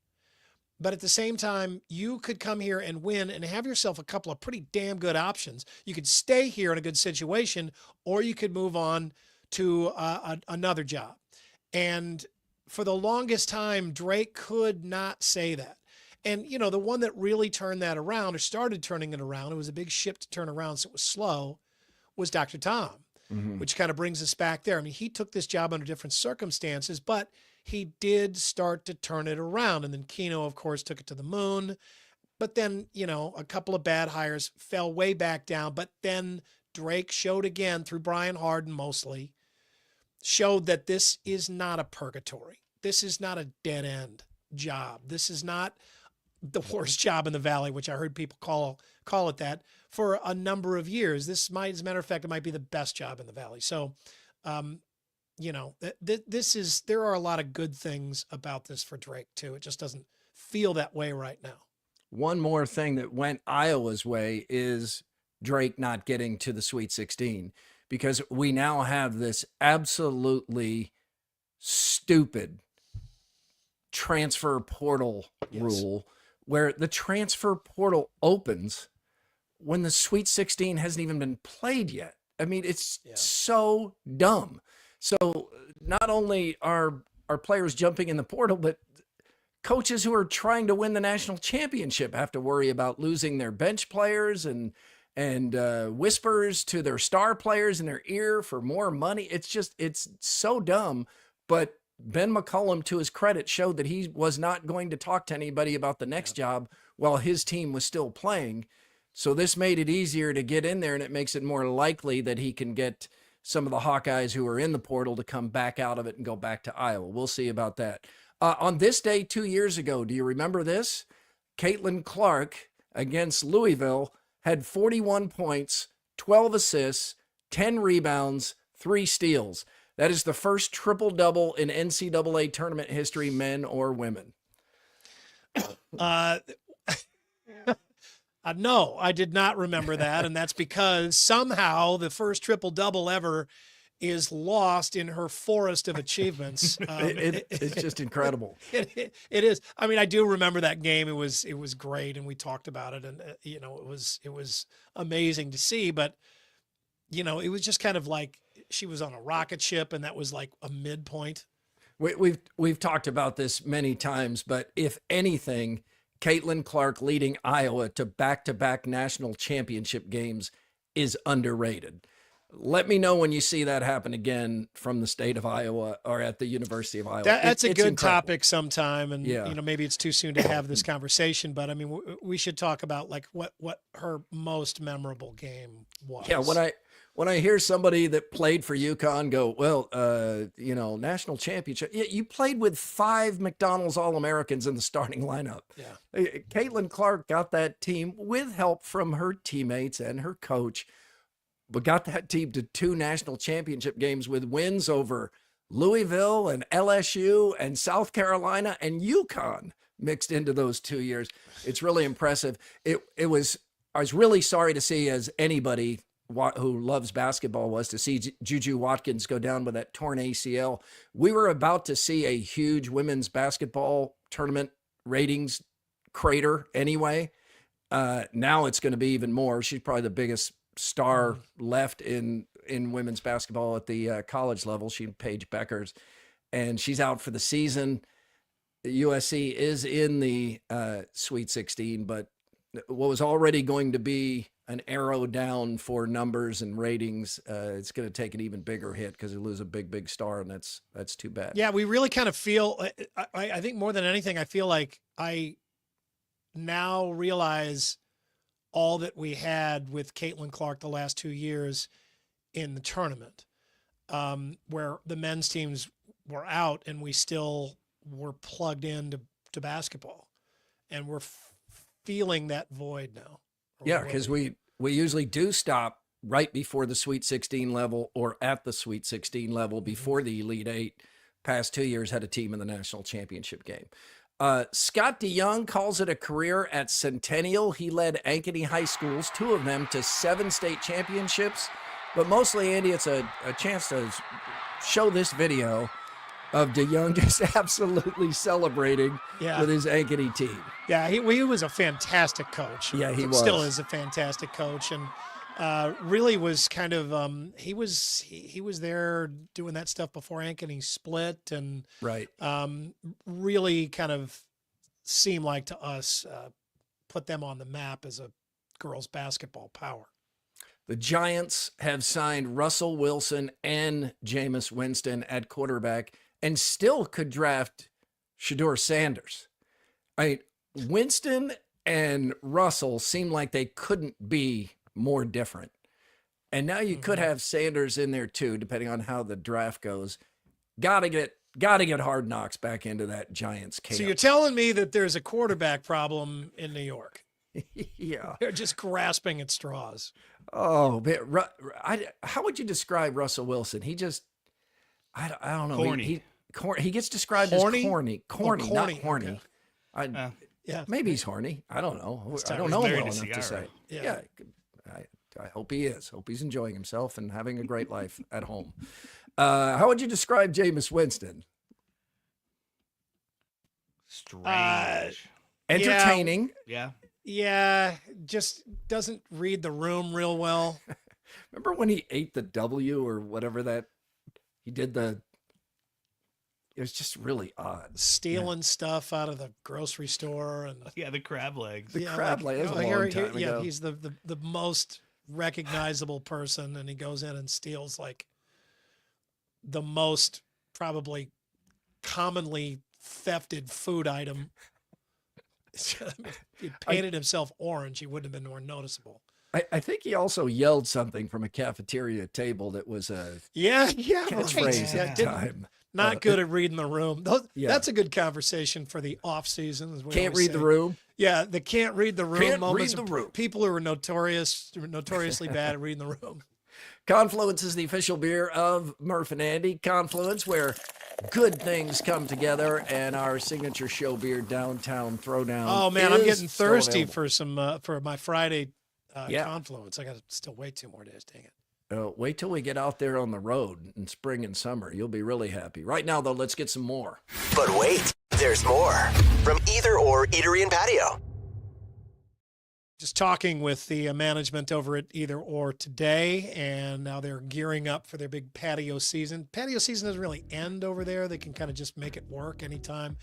But at the same time, you could come here and win and have yourself a couple of pretty damn good options. You could stay here in a good situation, or you could move on to another job. And for the longest time, Drake could not say that. And, you know, the one that really turned that around or started turning it around, it was a big ship to turn around, so it was slow, was Dr. Tom, which kind of brings us back there. I mean, he took this job under different circumstances, but he did start to turn it around. And then Keno, of course, took it to the moon. But then, you know, a couple of bad hires fell way back down. But then Drake showed again, through Brian Hardin mostly, showed that this is not a purgatory. This is not a dead end job. This is not the worst job in the Valley, which I heard people call it that for a number of years. This might, as a matter of fact, it might be the best job in the Valley. So, you know, there are a lot of good things about this for Drake too. It just doesn't feel that way right now. One more thing that went Iowa's way is Drake not getting to the Sweet 16, because we now have this absolutely stupid transfer portal rule where the transfer portal opens when the Sweet 16 hasn't even been played yet. I mean, it's so dumb. So not only are players jumping in the portal, but coaches who are trying to win the national championship have to worry about losing their bench players and whispers to their star players in their ear for more money. It's so dumb. But Ben McCollum, to his credit, showed that he was not going to talk to anybody about the next job while his team was still playing. So this made it easier to get in there, and it makes it more likely that he can get some of the Hawkeyes who are in the portal to come back out of it and go back to Iowa. We'll see about that. On this day 2 years ago, do you remember this? Caitlin Clark against Louisville had 41 points, 12 assists, 10 rebounds, 3 steals. That is the first triple-double in NCAA tournament history, men or women. No, I did not remember that, and that's because somehow the first triple-double ever is lost in her forest of achievements. It's just incredible. It is. I mean, I do remember that game. It was great, and we talked about it, and you know, it was amazing to see. But you know, it was just kind of like she was on a rocket ship, and that was like a midpoint. We've talked about this many times, but if anything, Caitlin Clark leading Iowa to back-to-back national championship games is underrated. Let me know when you see that happen again from the state of Iowa or at the University of Iowa. That's a good incredible topic sometime. And, you know, maybe it's too soon to have this conversation, but I mean, we should talk about like what her most memorable game was. Yeah. When I hear somebody that played for UConn go, well, you know, national championship, you played with 5 McDonald's All-Americans in the starting lineup. Yeah. Caitlin Clark got that team with help from her teammates and her coach, but got that team to 2 national championship games with wins over Louisville and LSU and South Carolina and UConn mixed into those 2 years. It's really impressive. I was really sorry to see, as anybody who loves basketball was, to see Juju Watkins go down with that torn ACL. We were about to see a huge women's basketball tournament ratings crater anyway. Now it's going to be even more. She's probably the biggest star left in women's basketball at the college level. She and Paige Beckers, and she's out for the season. USC is in the Sweet 16, but what was already going to be an arrow down for numbers and ratings, it's going to take an even bigger hit because they lose a big star, and that's too bad. Yeah, we really kind of feel, I think more than anything, I feel like I now realize all that we had with Caitlin Clark the last 2 years in the tournament, where the men's teams were out and we still were plugged into basketball, and we're feeling that void now. Yeah, because we usually do stop right before the Sweet 16 level or at the Sweet 16 level before the Elite Eight. Past 2 years had a team in the national championship game. Scott DeYoung calls it a career at Centennial. He led Ankeny High Schools, 2 of them, to 7 state championships. But mostly, Andy, it's a chance to show this video of DeYoung just absolutely celebrating with his Ankeny team. Yeah, he was a fantastic coach. Yeah, he was. Still is a fantastic coach, and really was kind of he was there doing that stuff before Ankeny split, and right. Really kind of seemed like to us put them on the map as a girls basketball power. The Giants have signed Russell Wilson and Jameis Winston at quarterback, and still could draft Shedeur Sanders. Winston and Russell seem like they couldn't be more different. And now you could have Sanders in there too, depending on how the draft goes. Gotta get Hard Knocks back into that Giants camp. So you're telling me that there's a quarterback problem in New York? Yeah. They're just grasping at straws. Oh, man. How would you describe Russell Wilson? He just, I don't know. Corny. He gets described Horny? as corny. Corny, not horny. Okay. Yeah. Maybe he's horny. I don't know. I don't He's know well married enough to to say. Yeah. I hope he is. Hope he's enjoying himself and having a great life at home. How would you describe Jameis Winston? Strange. Entertaining. Yeah. Yeah, just doesn't read the room real well. Remember when he ate the W or whatever that he did it was just really odd. Stealing stuff out of the grocery store and The crab legs. The crab leg. That was a long time ago. He's the most recognizable person, and he goes in and steals like the most probably commonly thefted food item. If he painted himself orange, he wouldn't have been more noticeable. I think he also yelled something from a cafeteria table that was a catchphrase at the time. Not good at reading the room. That's a good conversation for the off season. Can't read the room. Yeah, the can't read the room Can't moments. read the room. People who are notoriously bad at reading the room. Confluence is the official beer of Murph and Andy. Confluence, where good things come together, and our signature show beer, Downtown Throwdown. Oh man, I'm getting thirsty available. for my Friday Confluence. I got to still wait 2 more days. Dang it. Wait till we get out there on the road in spring and summer. You'll be really happy. Right now, though, let's get some more. But wait, there's more from Either Or Eatery and Patio. Just talking with the management over at Either Or today, and now they're gearing up for their big patio season. Patio season doesn't really end over there. They can kind of just make it work anytime.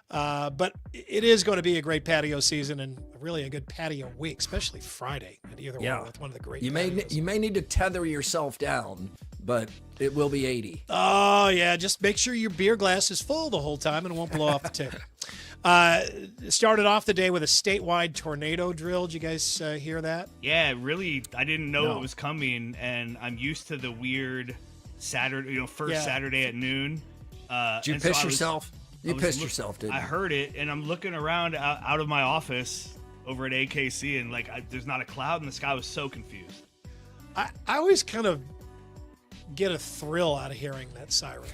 But it is going to be a great patio season and really a good patio week, especially Friday at Either Or with one of the great patios. You may need to tether yourself down, but it will be 80. Oh, yeah. Just make sure your beer glass is full the whole time and it won't blow off the table. Started off the day with a statewide tornado drill. Did you guys hear that? Yeah, really. I didn't know it was coming, and I'm used to the weird Saturday, Saturday at noon. Did you piss yourself? You pissed yourself, didn't you? I heard it, and I'm looking around out of my office over at AKC, and there's not a cloud in the sky. I was so confused. I always kind of get a thrill out of hearing that siren.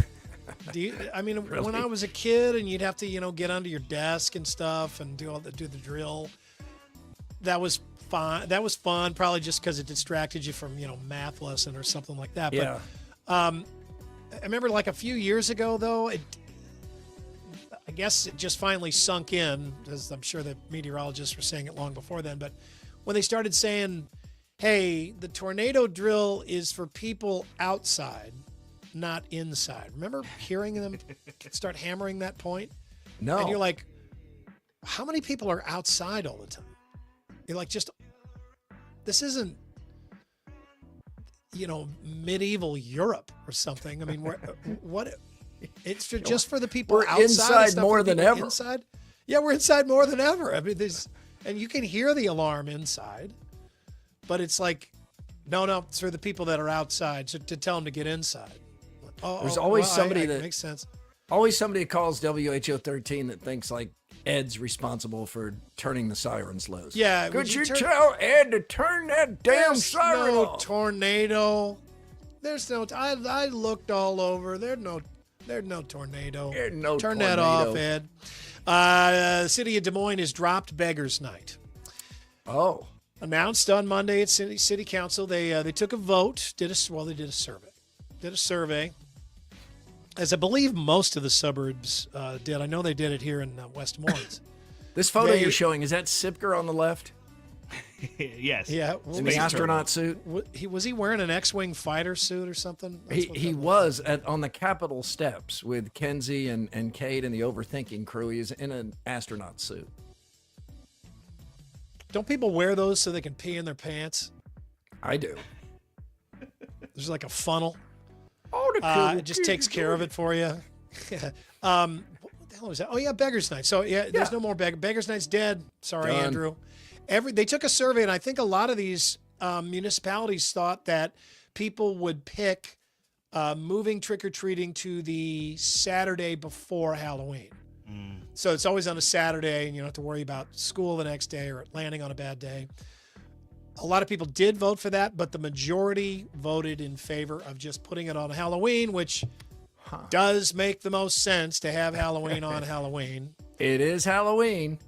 Really? When I was a kid and you'd have to, get under your desk and stuff and do the drill, that was fun. That was fun, probably just because it distracted you from, math lesson or something like that. Yeah. But I remember a few years ago, though, I guess it just finally sunk in, as I'm sure the meteorologists were saying it long before then. But when they started saying, hey, the tornado drill is for people outside, not inside. Remember hearing them start hammering that point? No. And you're like, how many people are outside all the time? You're like, this isn't, medieval Europe or something. I mean, what? It's just for the people we're outside. Inside more than ever. Inside? Yeah, we're inside more than ever. I mean, and you can hear the alarm inside, but it's like, no, it's for the people that are outside, so to tell them to get inside. There's always somebody that makes sense. Always somebody that calls WHO 13 that thinks Ed's responsible for turning the sirens loose. Yeah. Could you tell Ed to turn that damn siren off? Tornado. There's no. I looked all over. There's no tornado. There's no Turn tornado. that off, Ed. The city of Des Moines has dropped Beggars Night. Oh. Announced on Monday at City Council. They took a vote. They did a survey. Did a survey. As I believe most of the suburbs did. I know they did it here in West Des Moines. This photo you're showing, is that Sipker on the left? Yes. Yeah. In the astronaut suit? Was he wearing an X-Wing fighter suit or something? He was on the Capitol steps with Kenzie and Kate and the Overthinking crew. He's in an astronaut suit. Don't people wear those so they can pee in their pants? I do. There's like a funnel. Oh, it just takes care of it for you. What the hell was that? Oh, yeah, Beggars Night. So, there's no more Beggars Night's dead. Sorry, Done. Andrew. They took a survey, and I think a lot of these municipalities thought that people would pick moving trick-or-treating to the Saturday before Halloween. So it's always on a Saturday, and you don't have to worry about school the next day or landing on a bad day. A lot of people did vote for that, but the majority voted in favor of just putting it on Halloween, which does make the most sense to have Halloween on Halloween. It is Halloween.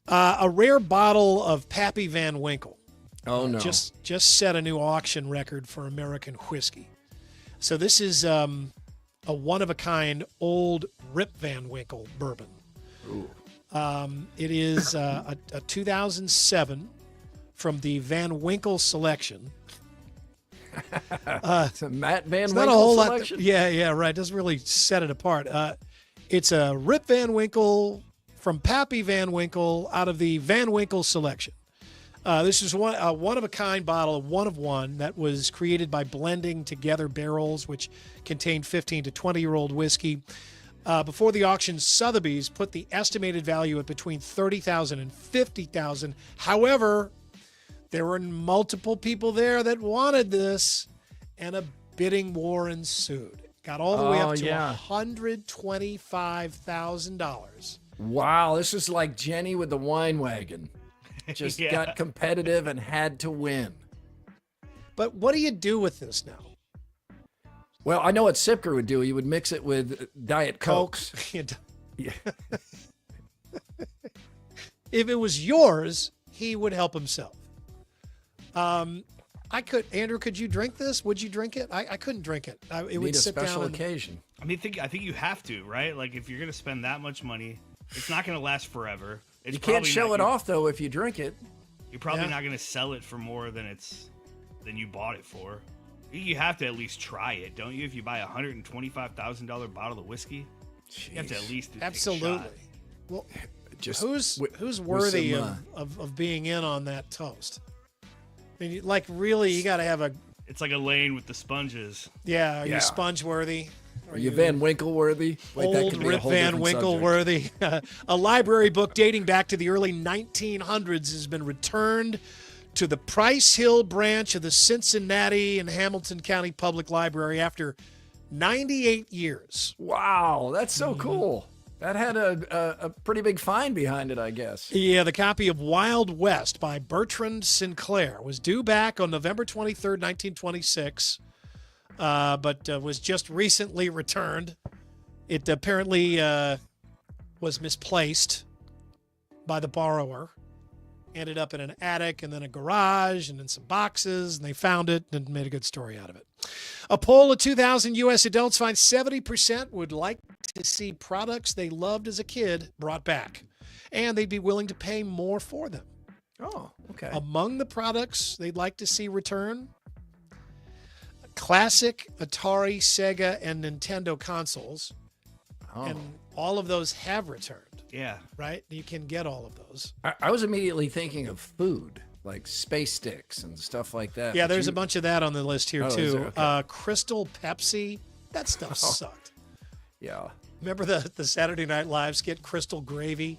A rare bottle of Pappy Van Winkle. Oh, no. Just set a new auction record for American whiskey. So this is a one-of-a-kind old Rip Van Winkle bourbon. Ooh. It is a 2007 from the Van Winkle selection. It's a Matt Van Winkle not a whole selection? lot. Yeah, right. Doesn't really set it apart. It's a Rip Van Winkle from Pappy Van Winkle out of the Van Winkle selection. This is one-of-a-kind bottle, one of one, that was created by blending together barrels, which contained 15 to 20-year-old whiskey. Before the auction, Sotheby's put the estimated value at between $30,000 and $50,000. However, there were multiple people there that wanted this, and a bidding war ensued. Got all the way up to $125,000. Wow, this is like Jenny with the wine wagon. Just got competitive and had to win. But what do you do with this now? Well, I know what Sipker would do. He would mix it with Diet Cokes. Yeah. If it was yours, he would help himself. Andrew, could you drink this? Would you drink it? I couldn't drink it. It would sit down. Special occasion. I mean, I think you have to, right? Like, if you're going to spend that much money, it's not going to last forever. You can't show it off, though, if you drink it. You're probably not going to sell it for more than you bought it for. You have to at least try it, don't you? If you buy a $125,000 bottle of whiskey, you have to at least absolutely. Take a shot. Well, just who's worthy of being in on that toast? I mean, like, really, you got to have a. It's like Elaine with the sponges. Yeah, are you sponge worthy? Are you Van Winkle worthy? Old Rip Van Winkle worthy. A library book dating back to the early 1900s has been returned to the Price Hill branch of the Cincinnati and Hamilton County Public Library after 98 years. Wow, that's so cool. That had a pretty big find behind it, I guess. Yeah, the copy of Wild West by Bertrand Sinclair was due back on November 23rd, 1926, but was just recently returned. It apparently was misplaced by the borrower. Ended up in an attic and then a garage and then some boxes, and they found it and made a good story out of it. A poll of 2,000 U.S. adults finds 70% would like to see products they loved as a kid brought back, and they'd be willing to pay more for them. Oh, okay. Among the products they'd like to see return, classic Atari, Sega, and Nintendo consoles, and all of those have returned. Yeah. Right? You can get all of those. I was immediately thinking of food, like space sticks and stuff like that. Yeah, there's a bunch of that on the list here, too. Okay. Crystal Pepsi. That stuff sucked. Yeah. Remember the Saturday Night Live skit, Crystal Gravy?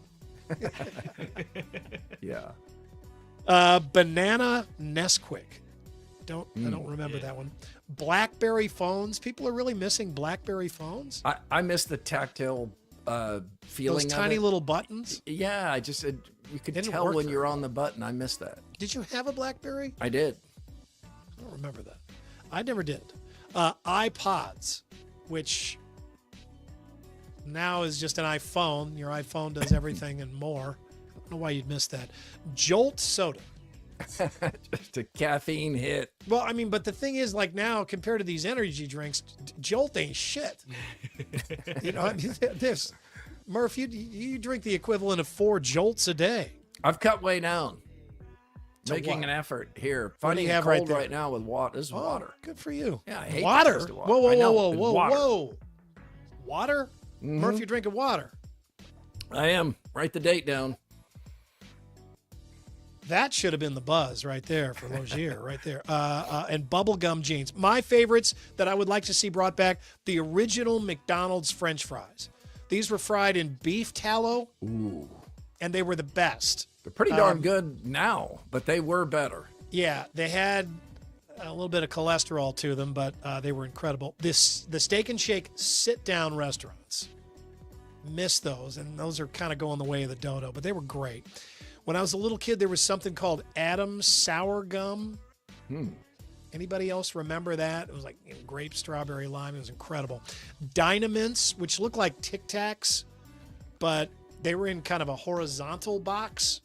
Yeah. Banana Nesquik. I don't remember that one. BlackBerry phones. People are really missing BlackBerry phones. I miss the tactile feeling. Those tiny little buttons. Yeah, you could tell when you're on the button. I miss that. Did you have a BlackBerry? I did. I don't remember that. I never did. iPods, which now is just an iPhone. Your iPhone does everything and more. I don't know why you'd miss that. Jolt soda. Just a caffeine hit. Well, I mean, but the thing is, like now, compared to these energy drinks, Jolt ain't shit. You know, I mean, this Murph, you drink the equivalent of 4 Jolts a day. I've cut way down. To Making what? an effort here. What do you Finding it have cold right right, there? now with water. This is water. Good for you. Yeah, I hate water. to taste the water. Whoa, whoa, I know, whoa, it's whoa, water. whoa. Water? Murph, you're drinking water. I am. Write the date down. That should have been the buzz right there for Logier, right there. And bubblegum jeans. My favorites that I would like to see brought back, the original McDonald's French fries. These were fried in beef tallow. Ooh. And they were the best. They're pretty darn good now, but they were better. Yeah, they had a little bit of cholesterol to them, but they were incredible. The Steak and Shake sit-down restaurants. Miss those, and those are kind of going the way of the dodo, but they were great. When I was a little kid, there was something called Adam's Sour Gum. Anybody else remember that? It was like grape, strawberry, lime. It was incredible. Dynamints, which looked like Tic Tacs, but they were in kind of a horizontal box.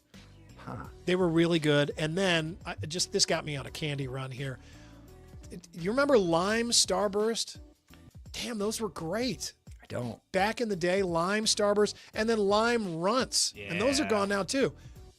They were really good. And then this got me on a candy run here. You remember Lime Starburst? Damn, those were great. I don't. Back in the day, Lime Starburst and then Lime Runts. Yeah. And those are gone now too.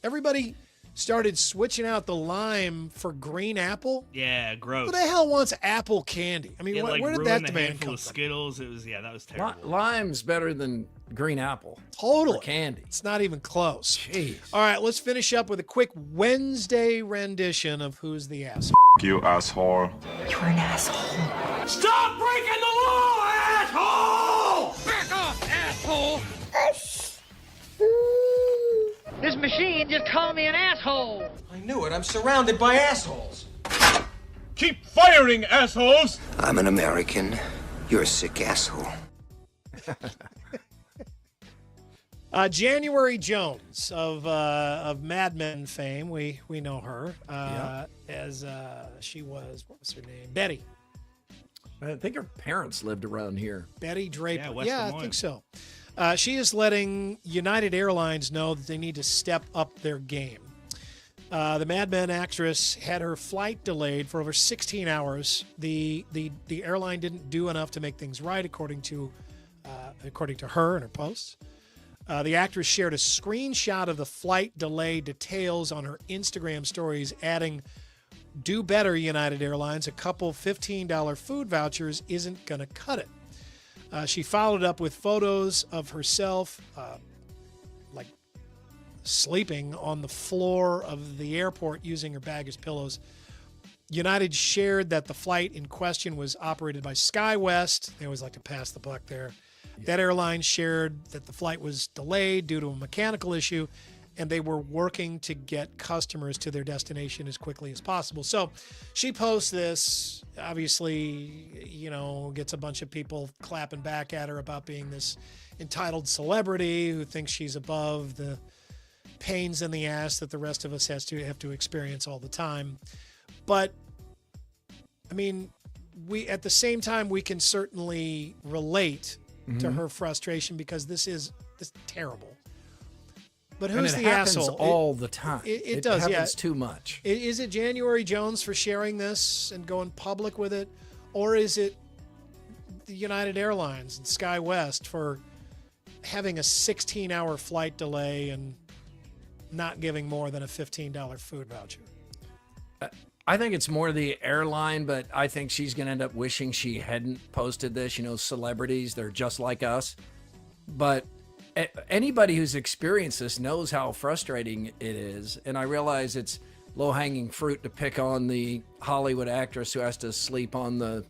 Everybody started switching out the lime for green apple. Yeah, gross. Who the hell wants apple candy? I mean, where did that demand come from? Skittles. It was, that was terrible. Lime's better than green apple. Totally. For candy. It's not even close. Jeez. All right, let's finish up with a quick Wednesday rendition of Who's the Asshole. You asshole. You're an asshole. Stop breaking the law, asshole! Back off, asshole! This machine just called me an asshole. I knew it. I'm surrounded by assholes. Keep firing, assholes! I'm an American. You're a sick asshole. January Jones of Mad Men fame. We know her as she was. What was her name? Betty. I think her parents lived around here. Betty Draper. Yeah, I think so. She is letting United Airlines know that they need to step up their game. The Mad Men actress had her flight delayed for over 16 hours. The airline didn't do enough to make things right, according to her and her posts. The actress shared a screenshot of the flight delay details on her Instagram stories, adding, "Do better, United Airlines. A couple $15 food vouchers isn't going to cut it." She followed up with photos of herself, like sleeping on the floor of the airport using her bag as pillows. United shared that the flight in question was operated by SkyWest. They always like to pass the buck there. Yeah. That airline shared that the flight was delayed due to a mechanical issue, and they were working to get customers to their destination as quickly as possible. So she posts this, obviously, gets a bunch of people clapping back at her about being this entitled celebrity who thinks she's above the pains in the ass that the rest of us have to experience all the time. But, I mean, at the same time, we can certainly relate to her frustration because this is terrible. But who's the asshole? All the time. It does. It happens too much. Is it January Jones for sharing this and going public with it, or is it the United Airlines and SkyWest for having a 16-hour flight delay and not giving more than a $15 food voucher? I think it's more the airline, but I think she's going to end up wishing she hadn't posted this. Celebrities, they're just like us. But anybody who's experienced this knows how frustrating it is. And I realize it's low-hanging fruit to pick on the Hollywood actress who has to sleep on the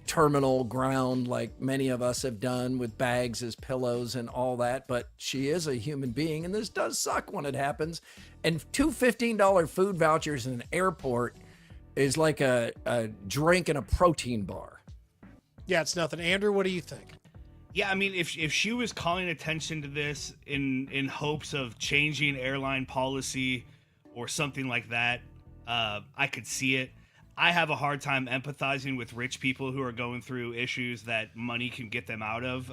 terminal ground like many of us have done with bags as pillows and all that. But she is a human being, and this does suck when it happens. And two $15 food vouchers in an airport is like a drink and a protein bar. Yeah, it's nothing. Andrew, what do you think? Yeah, I mean, if she was calling attention to this in hopes of changing airline policy or something like that, I could see it. I have a hard time empathizing with rich people who are going through issues that money can get them out of.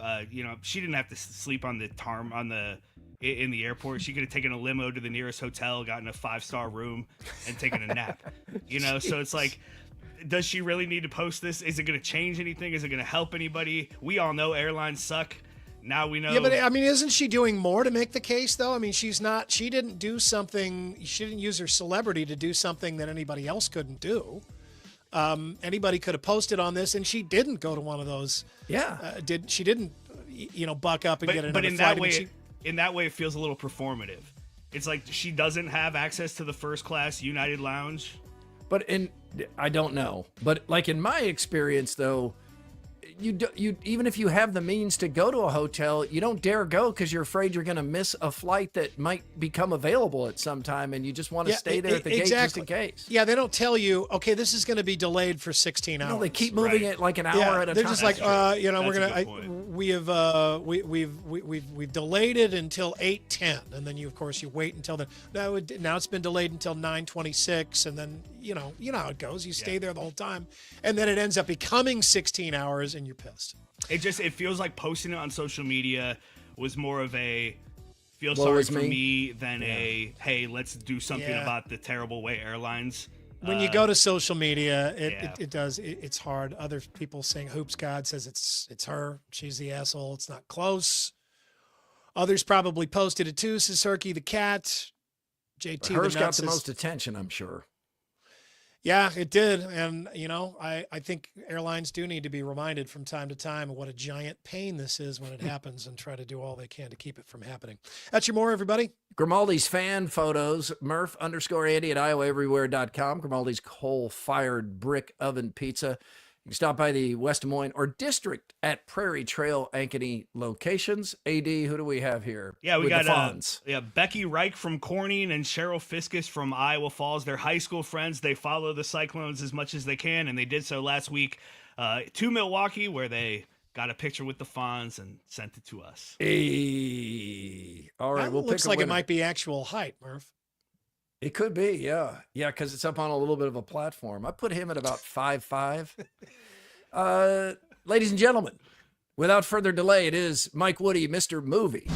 She didn't have to sleep on the in the airport. She could have taken a limo to the nearest hotel, gotten a 5-star room, and taken a nap. So it's like, does she really need to post this? Is it going to change anything? Is it going to help anybody? We all know airlines suck. Now we know. Yeah, but I mean, isn't she doing more to make the case, though? I mean, she didn't use her celebrity to do something that anybody else couldn't do. Anybody could have posted on this, and she didn't go to one of those. Yeah. She didn't, buck up and get another flight. In that way, it feels a little performative. It's like she doesn't have access to the first class United Lounge. But I don't know. But like in my experience, though, you even if you have the means to go to a hotel, you don't dare go because you're afraid you're going to miss a flight that might become available at some time, and you just want to stay there at the gate just in case. Yeah, they don't tell you, okay, this is going to to be delayed for 16 hours. No, they keep moving it like an hour at a time. They're just like, we've delayed it until 8:10, and then you wait until then. Now it's been delayed until 9:26, and then you know how it goes. You stay there the whole time, and then it ends up becoming 16 hours, and you're pissed. It feels like posting it on social media was more of a feel sorry for me than a hey, let's do something about the terrible way airlines. When you go to social media, it's hard. Other people saying Hoops God says it's her. She's the asshole. It's not close. Others probably posted it too. Says Herky the cat. JT hers got the most attention, I'm sure. Yeah, it did. And, I think airlines do need to be reminded from time to time of what a giant pain this is when it happens and try to do all they can to keep it from happening. That's your more, everybody. Grimaldi's fan photos, Murph_Andy at iowaeverywhere.com. Grimaldi's coal-fired brick oven pizza. You can stop by the West Des Moines or District at Prairie Trail Ankeny locations. AD, who do we have here? Yeah, we got Becky Reich from Corning and Cheryl Fiskus from Iowa Falls. They're high school friends. They follow the Cyclones as much as they can, and they did so last week to Milwaukee, where they got a picture with the Fonz and sent it to us. Hey. All right, we'll looks like it might be actual height, Murph. It could be, yeah. Yeah, because it's up on a little bit of a platform. I put him at about 5'5". Ladies and gentlemen, without further delay, it is Mike Woody, Mr. Movie.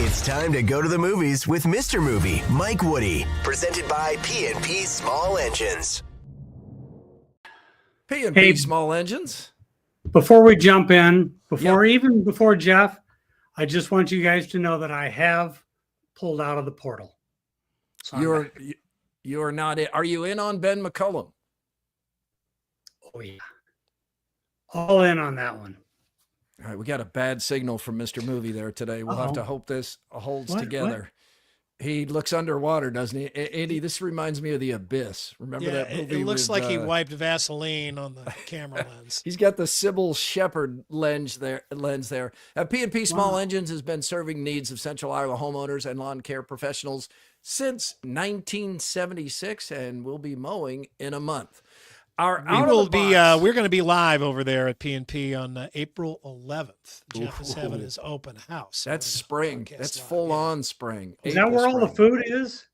It's time to go to the movies with Mr. Movie, Mike Woody. Presented by P&P Small Engines. P&P Small Engines. Before we jump in, before Jeff, I just want you guys to know that I have pulled out of the portal. So you're not in. Are you in on Ben McCollum? Oh yeah, all in on that one. All right, we got a bad signal from Mr. Movie there today. We'll have to hope this holds together. He looks underwater, doesn't he? Andy, this reminds me of The Abyss. Remember that movie? It looks like he wiped Vaseline on the camera lens. He's got the Sybil Shepherd lens there. P&P Small Engines has been serving needs of Central Iowa homeowners and lawn care professionals since 1976, and we'll be mowing in a month. We're going to be live over there at P&P on April 11th. Jeff is having his open house. That's spring. That's full on spring. Is that where all the food is?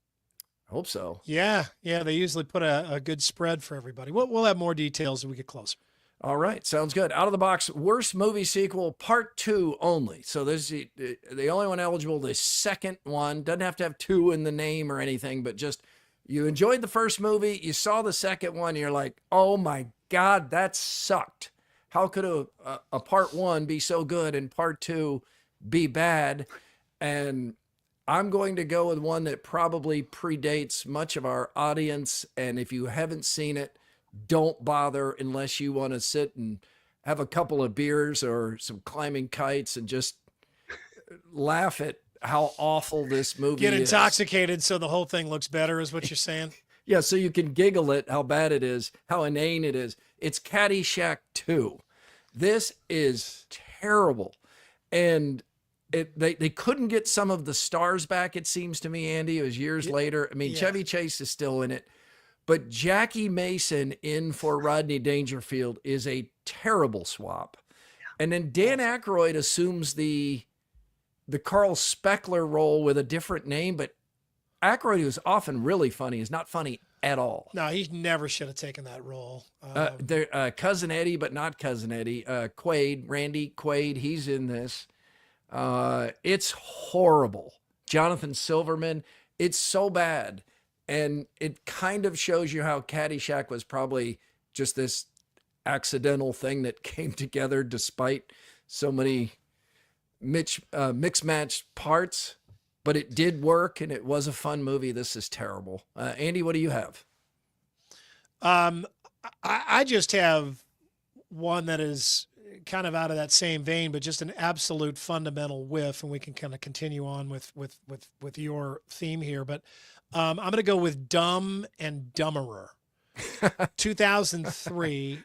I hope so. Yeah. They usually put a good spread for everybody. We'll have more details as we get closer. All right. Sounds good. Out of the box, worst movie sequel, part 2 only. So there's the only one eligible, the second one. Doesn't have to have 2 in the name or anything, but just you enjoyed the first movie, you saw the second one, you're like, oh my God, that sucked. How could a part 1 be so good and part 2 be bad? And I'm going to go with one that probably predates much of our audience. And if you haven't seen it, don't bother unless you want to sit and have a couple of beers or some climbing kites and just laugh at how awful this movie is. Get intoxicated so the whole thing looks better is what you're saying? Yeah, so you can giggle at how bad it is, how inane it is. It's Caddyshack 2. This is terrible. And they couldn't get some of the stars back, it seems to me, Andy. It was years later. I mean, Chevy Chase is still in it. But Jackie Mason in for Rodney Dangerfield is a terrible swap. And then Dan Aykroyd assumes the Carl Speckler role with a different name, but Aykroyd, who's often really funny, is not funny at all. No, he never should have taken that role. Cousin Eddie, but not Cousin Eddie. Randy Quaid, he's in this. It's horrible. Jonathan Silverman, it's so bad. And it kind of shows you how Caddyshack was probably just this accidental thing that came together despite so many mixed matched parts. But it did work, and it was a fun movie. This is terrible. Andy, what do you have? I just have one that is kind of out of that same vein, but just an absolute fundamental whiff, and we can kind of continue on with your theme here. But I'm going to go with Dumb and Dumberer, 2003.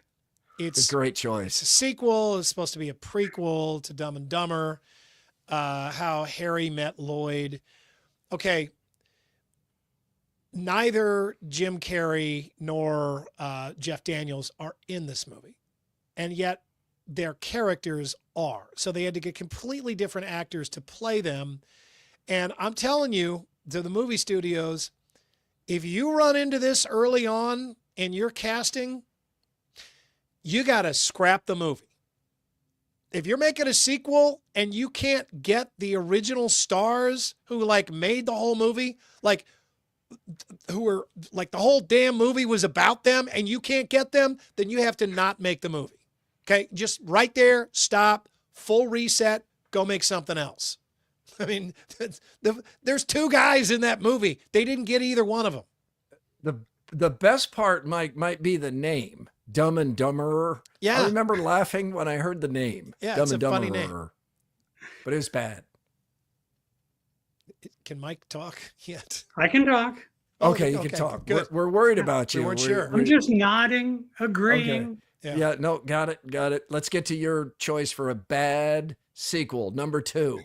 It's a great choice. It's a sequel. It's supposed to be a prequel to Dumb and Dumber. How Harry met Lloyd. Okay. Neither Jim Carrey nor Jeff Daniels are in this movie, and yet their characters are. So they had to get completely different actors to play them. And I'm telling you, to the movie studios, if you run into this early on in your casting, you got to scrap the movie. If you're making a sequel and you can't get the original stars who like made the whole movie, like who were like the whole damn movie was about them, and you can't get them, then you have to not make the movie. Okay. Just right there, stop, full reset, go make something else. I mean, there's two guys in that movie. They didn't get either one of them. The best part might be the name. Dumb and Dumberer. Yeah. I remember laughing when I heard the name. Yeah, Dumb it's and a funny Dumberer. name. But it was bad. Can Mike talk yet? I can talk. Okay, you can talk. Good. We're worried about you. We weren't sure. I'm just nodding, agreeing. Okay. Yeah, no, got it. Let's get to your choice for a bad sequel, number 2.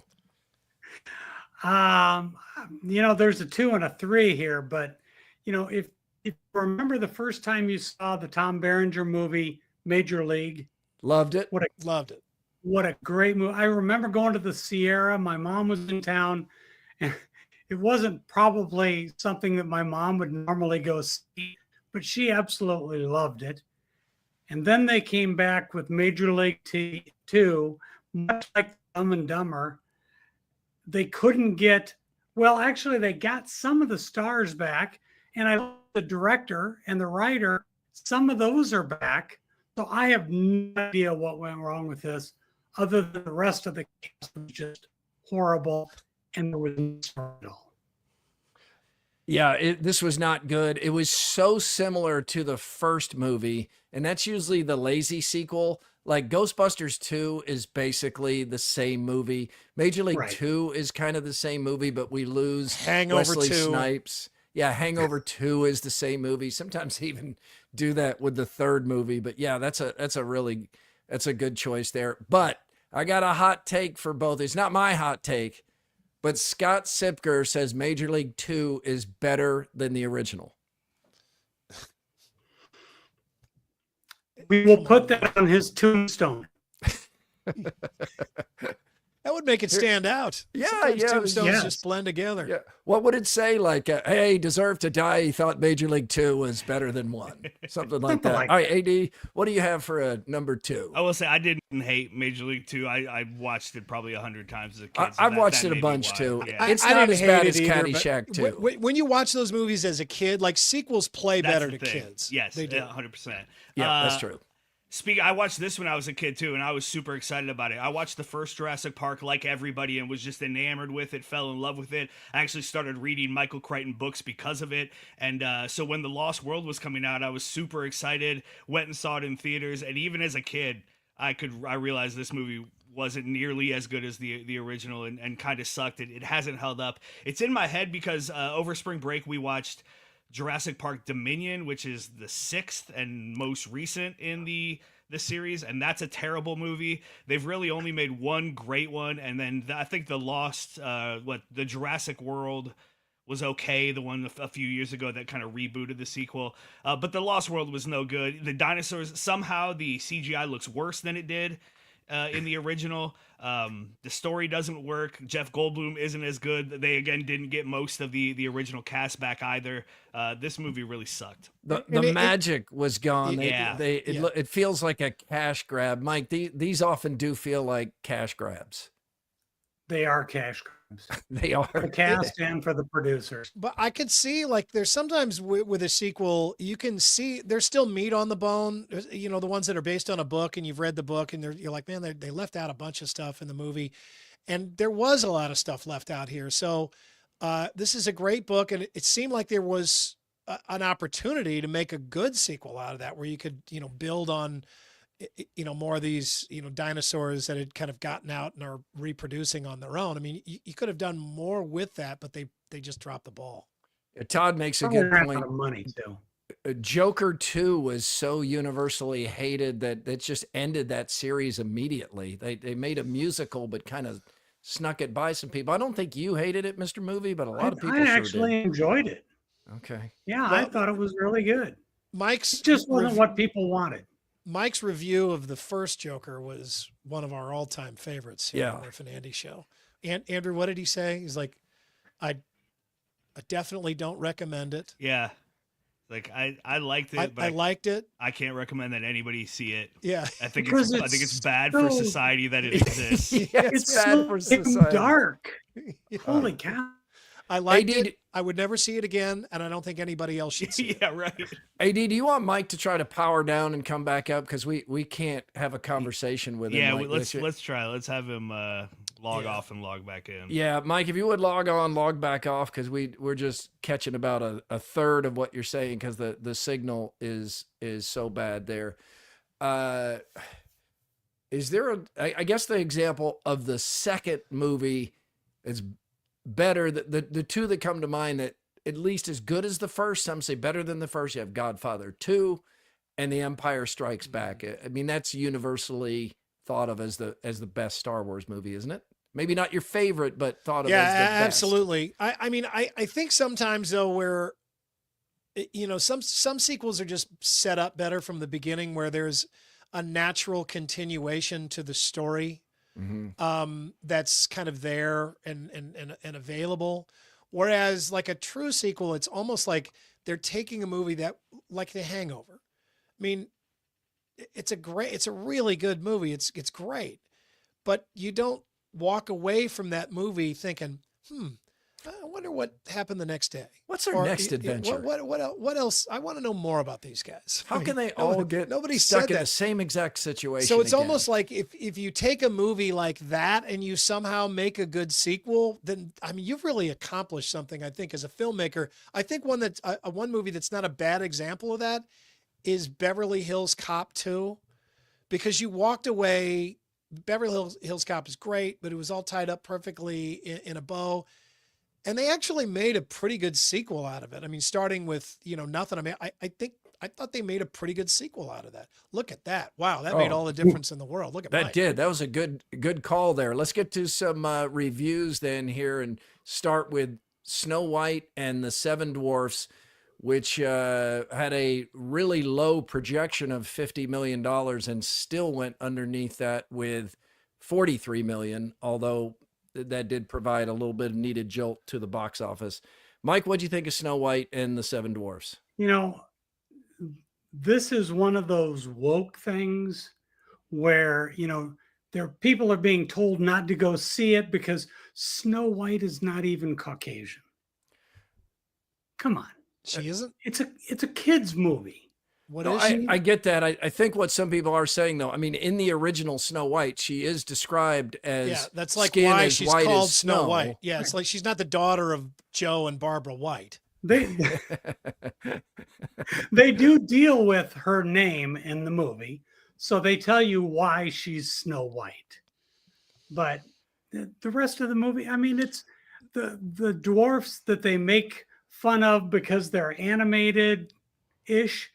There's a 2 and a 3 here, but if you remember the first time you saw the Tom Berenger movie Major League, loved it. Loved it. What a great movie. I remember going to the Sierra. My mom was in town, and it wasn't probably something that my mom would normally go see, but she absolutely loved it. And then they came back with Major League 2, much like Dumb and Dumber. They couldn't get, they got some of the stars back, and I love the director and the writer. Some of those are back. So I have no idea what went wrong with this, other than the rest of the cast was just horrible, and there was no star at all. Yeah, this was not good. It was so similar to the first movie, and that's usually the lazy sequel. Like Ghostbusters 2 is basically the same movie. Major League 2 is kind of the same movie, but we lose Hangover Wesley 2. Snipes. Yeah, Hangover 2 is the same movie. Sometimes they even do that with the third movie. But yeah, that's a good choice there. But I got a hot take for both. It's not my hot take, but Scott Sipker says Major League 2 is better than the original. We will put that on his tombstone. That would make it stand out. Sometimes tombstones just blend together. Yeah. What would it say? Like, hey, deserved to die. He thought Major League 2 was better than 1. Something like that. All right, AD, what do you have for a number 2? I will say I didn't hate Major League 2. I watched it probably 100 times as a kid. I've watched it a bunch too. Yeah. It's not as bad as Caddyshack 2. When you watch those movies as a kid, like sequels play That's better the to thing. kids. Yes, they do. 100%. Yeah, that's true. I watched this when I was a kid too, and I was super excited about it. I watched the first Jurassic Park like everybody and was just enamored with it, fell in love with it. I actually started reading Michael Crichton books because of it. And so when The Lost World was coming out, I was super excited, went and saw it in theaters. And even as a kid, I realized this movie wasn't nearly as good as the original and kind of sucked. It hasn't held up. It's in my head because over spring break, we watched Jurassic Park Dominion, which is the 6th and most recent in the series, and that's a terrible movie. They've really only made one great one, and then I think the the Jurassic World was okay, the one a few years ago that kind of rebooted the sequel, but the Lost World was no good. The dinosaurs, somehow the CGI looks worse than it did in the original. The story doesn't work. Jeff Goldblum isn't as good. They again didn't get most of the original cast back either. This movie really sucked. The magic was gone. Yeah. It feels like a cash grab. Mike, these often do feel like cash grabs. They are cash grabs. They are. For the cast and for the producers. But I could see, like, there's sometimes with a sequel, you can see there's still meat on the bone. You know, the ones that are based on a book and you've read the book and you're like, man, they left out a bunch of stuff in the movie. And there was a lot of stuff left out here. So this is a great book. And it seemed like there was an opportunity to make a good sequel out of that, where you could, you know, build on, you know, more of these, you know, dinosaurs that had kind of gotten out and are reproducing on their own. I mean, you could have done more with that, but they just dropped the ball. Todd makes a good Ran point. out of money too. Joker 2 was so universally hated that it just ended that series immediately. They made a musical, but kind of snuck it by some people. I don't think you hated it, Mr. Movie, but a lot of people I sure actually did. enjoyed it. Okay. Yeah, I thought it was really good. It just wasn't what people wanted. Mike's review of the first Joker was one of our all-time favorites here on Yeah. the Murph and Andy show. And Andrew, what did he say? He's like, I definitely don't recommend it. Yeah. Like I liked it, but I liked it. I can't recommend that anybody see it. Yeah. I think Because it's bad for society that it exists. It's bad so for society. dark. Holy cow. I liked it. I would never see it again, and I don't think anybody else should see it. Yeah, right. AD, do you want Mike to try to power down and come back up? Because we can't have a conversation with him. Yeah, like this. let's try. Let's have him log off and log back in. Yeah, Mike, if you would log on, log back off, because we're just catching about a third of what you're saying, because the signal is so bad there. Is there I guess the example of the second movie is better, the two that come to mind that at least as good as the first, some say better than the first. You have Godfather 2 and The Empire Strikes Back. I mean, that's universally thought of as the best Star Wars movie, isn't it? Maybe not your favorite, but thought of as the best. Absolutely. I mean, I think sometimes though, where, you know, some sequels are just set up better from the beginning, where there's a natural continuation to the story. That's kind of there and available. Whereas like a true sequel, it's almost like they're taking a movie that, like The Hangover. I mean, it's a really good movie. It's great, but you don't walk away from that movie thinking, I wonder what happened the next day. What's our next adventure? What else? I want to know more about these guys. How can they all get nobody stuck said in that. the same exact situation? So it's again? almost like if you take a movie like that and you somehow make a good sequel, then I mean you've really accomplished something. I think as a filmmaker, I think one movie that's not a bad example of that is Beverly Hills Cop 2, because you walked away. Beverly Hills Cop is great, but it was all tied up perfectly in a bow. And they actually made a pretty good sequel out of it. I mean, starting with, you know, nothing. I mean, I thought they made a pretty good sequel out of that. Look at that. Wow. That made all the difference in the world. Look at that. Mike. That was a good call there. Let's get to some reviews then here and start with Snow White and the Seven Dwarfs, which had a really low projection of $50 million and still went underneath that with $43 million, although that did provide a little bit of needed jolt to the box office. Mike, what'd you think of Snow White and the Seven Dwarfs? You know, this is one of those woke things where, you know, people are being told not to go see it because Snow White is not even Caucasian. Come on. She isn't? It's a kid's movie. What is she? I get that. I think what some people are saying, though, I mean, in the original Snow White, she is described as that's like skin why as she's white called as Snow snow. White. Yeah, it's like she's not the daughter of Joe and Barbara White. They do deal with her name in the movie, so they tell you why she's Snow White. But the rest of the movie, I mean, it's the dwarfs that they make fun of because they're animated-ish.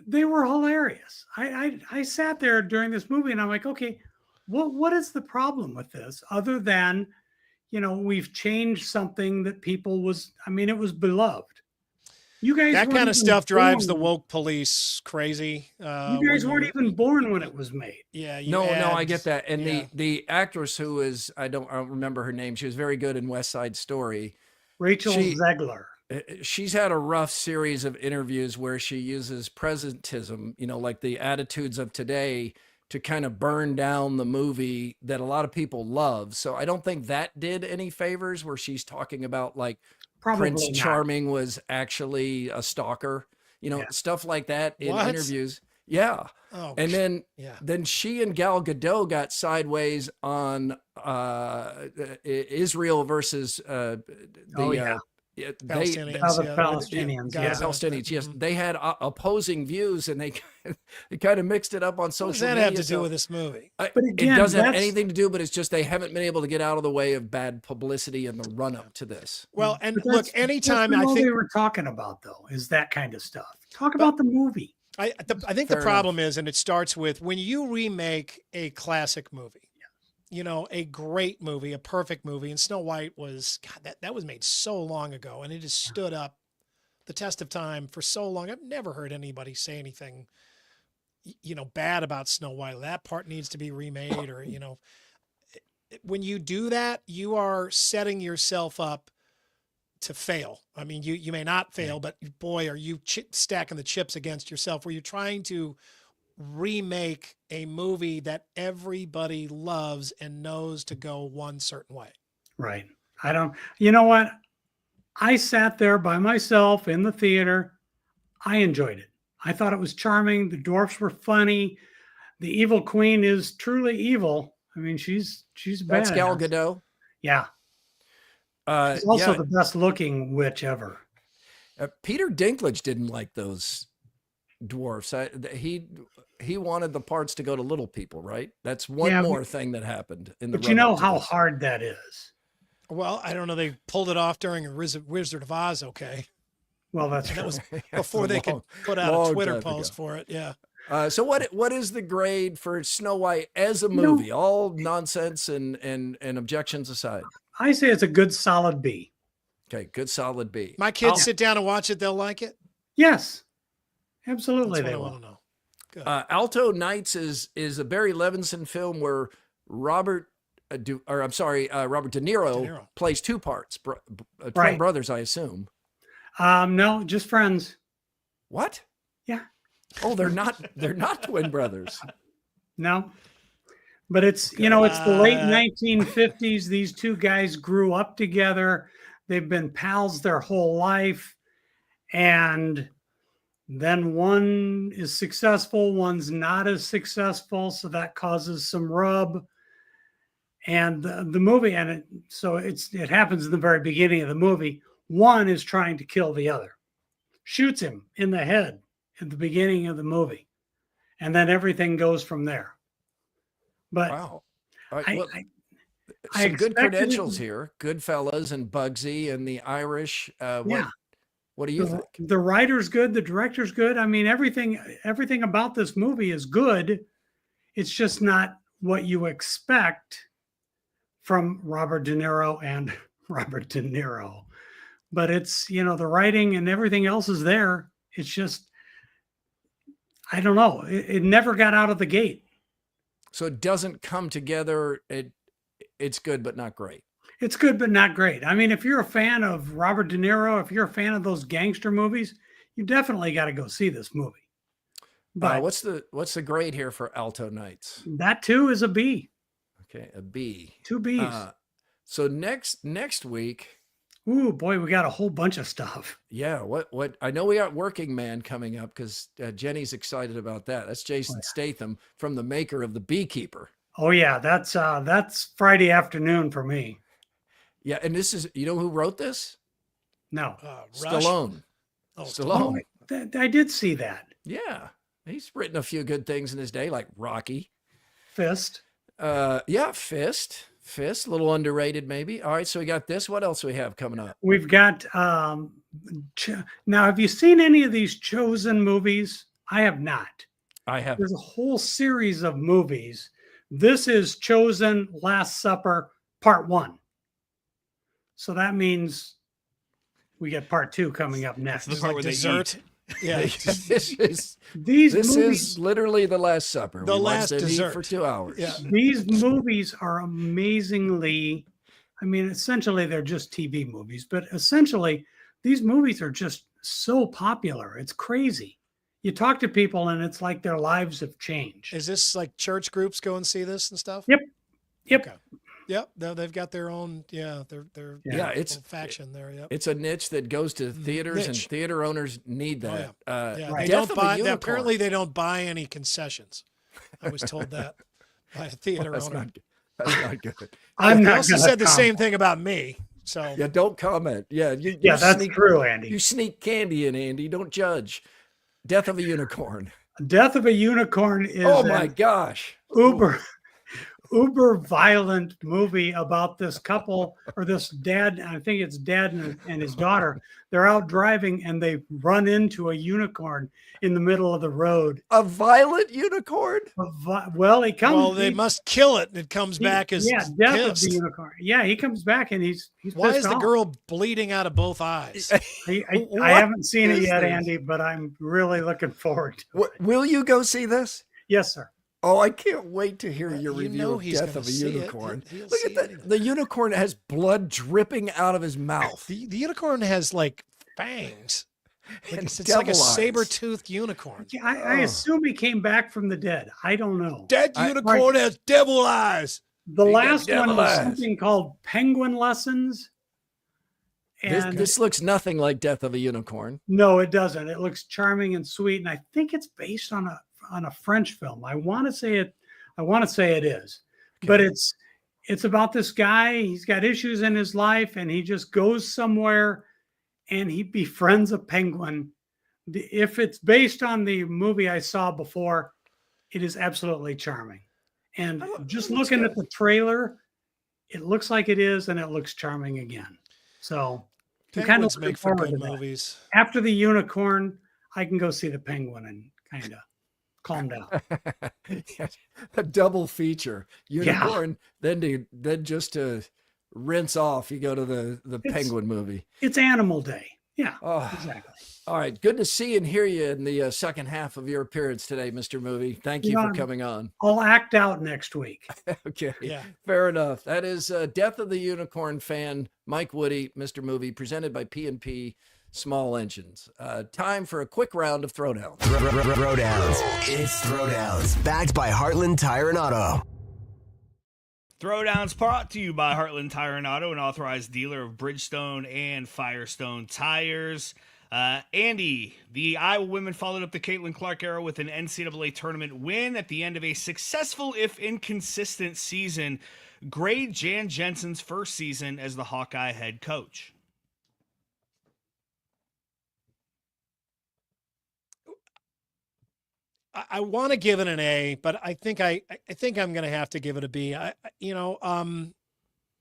They were hilarious. I sat there during this movie and I'm like, okay, what is the problem with this other than, you know, we've changed something that it was beloved. You guys, that kind of stuff born. drives the woke police crazy. You guys weren't even born when it was made. Yeah. No, I get that. And the actress who is, I don't remember her name. She was very good in West Side Story. Rachel Zegler. She's had a rough series of interviews where she uses presentism, like the attitudes of today, to kind of burn down the movie that a lot of people love. So I don't think that did any favors, where she's talking about like Prince Charming was actually a stalker, stuff like that in interviews. Yeah. Oh, and then she and Gal Gadot got sideways on Israel versus Palestinians. Palestinians. Yes, they had opposing views, and they kind of mixed it up on social media. What does that have to do with this movie? But again, it doesn't have anything to do, but it's just they haven't been able to get out of the way of bad publicity in the run up to this. Well, and look, anytime I think they were talking about though is that kind of stuff. Talk about the movie. I think the problem is, and it starts with when you remake a classic movie. A great movie, a perfect movie. And Snow White was, God, that was made so long ago, and it has stood up the test of time for so long. I've never heard anybody say anything, bad about Snow White. That part needs to be remade, or, when you do that, you are setting yourself up to fail. I mean, you may not fail, but boy, are you stacking the chips against yourself, where you're trying to remake a movie that everybody loves and knows to go one certain way. Right. You know what? I sat there by myself in the theater. I enjoyed it. I thought it was charming. The dwarfs were funny. The evil queen is truly evil. I mean, she's bad. That's Gal Gadot. Yeah. She's also the best looking witch ever. Peter Dinklage didn't like those dwarfs. He wanted the parts to go to little people, right? That's one more thing that happened in the. But you know how hard that is. Well, I don't know. They pulled it off during a Wizard of Oz. Okay. Well, that was before they could put out a Twitter post for it. Yeah. So what is the grade for Snow White as a movie? All nonsense and objections aside. I say it's a good solid B. Okay, good solid B. My kids sit down and watch it; they'll like it. Yes, absolutely. That's what I want to know. Good. Alto Nights is a Barry Levinson film where Robert De Niro plays two parts, twin brothers, I assume. No, just friends. What? Yeah. Oh, they're not twin brothers. No. But it's, it's the late 1950s. These two guys grew up together. They've been pals their whole life. And then one is successful, one's not as successful. So that causes some rub. And the movie, it happens in the very beginning of the movie. One is trying to kill the other, shoots him in the head at the beginning of the movie. And then everything goes from there. But wow. Some good credentials here. Goodfellas and Bugsy and the Irish. What do you think? The writer's good. The director's good. I mean, everything about this movie is good. It's just not what you expect from Robert De Niro and Robert De Niro. But it's, the writing and everything else is there. It's just, I don't know. It never got out of the gate. So it doesn't come together. It's good, but not great. It's good, but not great. I mean, if you're a fan of Robert De Niro, if you're a fan of those gangster movies, you definitely got to go see this movie. But what's the grade here for Alto Nights? That too is a B. Okay, a B. 2 Bs. So next week. Ooh, boy, we got a whole bunch of stuff. Yeah, what I know we got Working Man coming up because Jenny's excited about that. That's Jason Statham from the maker of The Beekeeper. Oh yeah, that's Friday afternoon for me. Yeah, and this is, who wrote this? No, Stallone. Oh, Stallone. I did see that. Yeah, he's written a few good things in his day, like Rocky. Fist. Fist, a little underrated maybe. All right, so we got this. What else do we have coming up? We've got now, have you seen any of these Chosen movies? I have not. I have. There's a whole series of movies. This is Chosen Last Supper Part 1. So that means We get part 2 coming up next. That's the part where dessert. They eat. Yeah. this Movies, is literally the Last Supper. The We last watched it eat dessert. for 2 hours. Yeah. These movies are amazingly, I mean, essentially they're just TV movies, but essentially these movies are just so popular. It's crazy. You talk to people and it's like their lives have changed. Is this like church groups go and see this and stuff? Yep. Okay. Yep. They've got their own, their it's faction there. Yep. It's a niche that goes to theaters, and theater owners need that. They don't buy. Apparently, they don't buy any concessions. I was told that by a theater owner. That's not good. I'm not. He also said the same thing about me. So yeah, don't comment. Yeah, that's true, Andy. You sneak candy in, Andy. Don't judge. Death of a Unicorn. Death of a Unicorn is oh my gosh, uber violent movie about this couple, or this dad. I think it's dad and his daughter. They're out driving and they run into a unicorn in the middle of the road. A violent unicorn? Well, it comes. Well, they must kill it. It comes back as death pissed. of the unicorn. Yeah, he comes back and he's Why is the off. girl bleeding out of both eyes? I haven't seen it yet, Andy, but I'm really looking forward to it. Will you go see this? Yes, sir. Oh, I can't wait to hear your review of Death of a Unicorn. Look at that. The unicorn has blood dripping out of his mouth. The unicorn has like fangs. Like it's like a devil eyes. saber-toothed unicorn. Yeah, I assume he came back from the dead. I don't know. Dead unicorn has devil eyes. The last one was something called Penguin Lessons. And This looks nothing like Death of a Unicorn. No, it doesn't. It looks charming and sweet, and I think it's based on a French film. I want to say it is. Okay. But it's about this guy. He's got issues in his life, and he just goes somewhere and he befriends a penguin. If it's based on the movie I saw before, it is absolutely charming. And just looking at the trailer, it looks like it is, and it looks charming again. So I'm kind of make for good movies. After the unicorn, I can go see the penguin and kind of calm down. A double feature. Unicorn, then just to rinse off, you go to the penguin movie. It's Animal Day. Yeah, exactly. All right. Good to see and hear you in the second half of your appearance today, Mr. Movie. Thank you for coming on. I'll act out next week. Okay. Yeah. Fair enough. That is Death of the Unicorn fan, Mike Woody, Mr. Movie, presented by P&P Small Engines. Time for a quick round of Throwdowns. Throwdowns. It's Throwdowns. Backed by Heartland Tire and Auto. Throwdowns brought to you by Heartland Tire and Auto, an authorized dealer of Bridgestone and Firestone tires. Andy, the Iowa women followed up the Caitlin Clark era with an NCAA tournament win at the end of a successful, if inconsistent, season. Grade Jan Jensen's first season as the Hawkeye head coach. I want to give it an A, but I think I'm going to have to give it a B.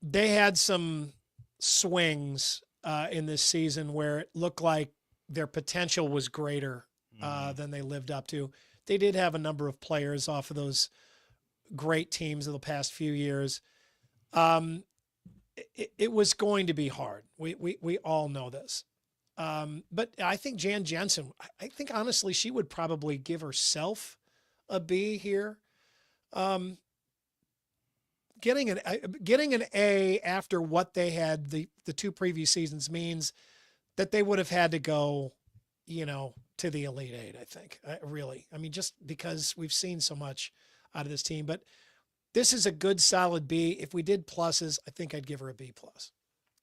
They had some swings in this season where it looked like their potential was greater than they lived up to. They did have a number of players off of those great teams of the past few years. It was going to be hard. We all know this. But I think Jan Jensen, I think honestly, she would probably give herself a B here. Getting an A after what they had the two previous seasons means that they would have had to go, to the Elite Eight, I think, really. I mean, just because we've seen so much out of this team, but this is a good solid B. If we did pluses, I think I'd give her a B plus.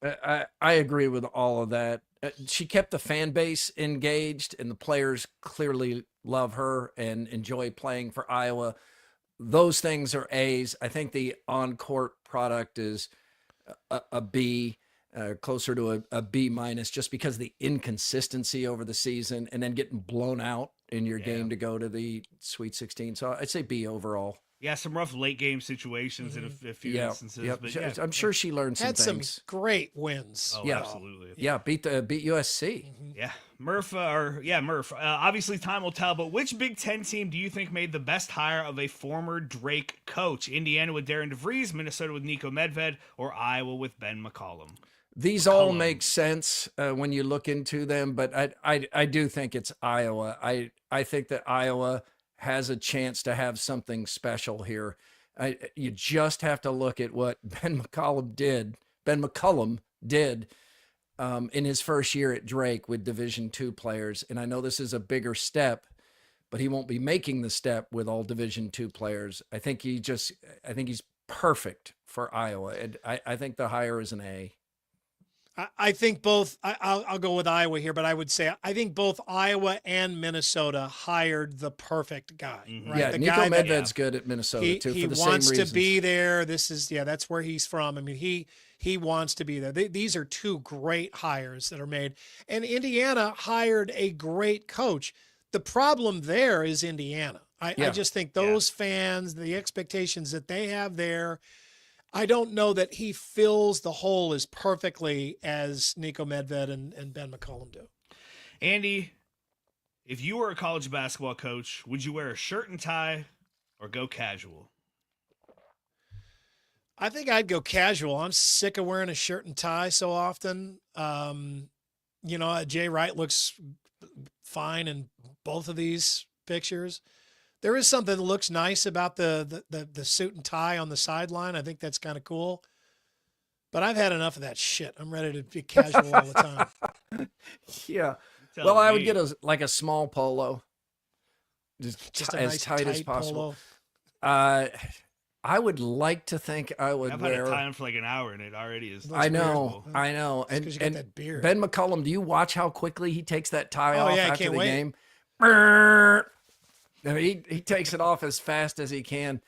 I agree with all of that. She kept the fan base engaged, and the players clearly love her and enjoy playing for Iowa. Those things are A's. I think the on-court product is a B, closer to a B minus, just because of the inconsistency over the season and then getting blown out in your game to go to the Sweet 16. So I'd say B overall. Yeah, some rough late game situations in a few instances. Yep. But yeah, I'm sure she learned some Had things. some great wins. Oh, Yeah. absolutely. Yeah, beat USC. Yeah, Murph. Murph. Obviously, time will tell. But which Big Ten team do you think made the best hire of a former Drake coach? Indiana with Darren DeVries, Minnesota with Nico Medved, or Iowa with Ben McCollum? These all make sense when you look into them, but I do think it's Iowa. I think that Iowa has a chance to have something special here. You just have to look at what Ben McCollum did in his first year at Drake with Division II players. And I know this is a bigger step, but he won't be making the step with all Division II players. I think he's perfect for Iowa. And I think the hire is an A. I think both. I'll go with Iowa here, but I would say I think both Iowa and Minnesota hired the perfect guy. Mm-hmm. Right? Yeah, the Nico guy Medved's good at Minnesota too. He for the wants same to reasons. be there. That's where he's from. I mean, he wants to be there. These are two great hires that are made, and Indiana hired a great coach. The problem there is Indiana. I just think those fans, the expectations that they have there. I don't know that he fills the hole as perfectly as Nico Medved and Ben McCollum do. Andy, if you were a college basketball coach, would you wear a shirt and tie or go casual? I think I'd go casual. I'm sick of wearing a shirt and tie so often. Jay Wright looks fine in both of these pictures. There is something that looks nice about the suit and tie on the sideline. I think that's kind of cool. But I've had enough of that shit. I'm ready to be casual all the time. Yeah. Well, I would get a small polo. Just as nice, tight as possible. Polo. I would like to think I would I've wear. had a tie on for like an hour and it already is. I know. And you got that beard. Ben McCollum, do you watch how quickly he takes that tie off after the game? I mean, he takes it off as fast as he can.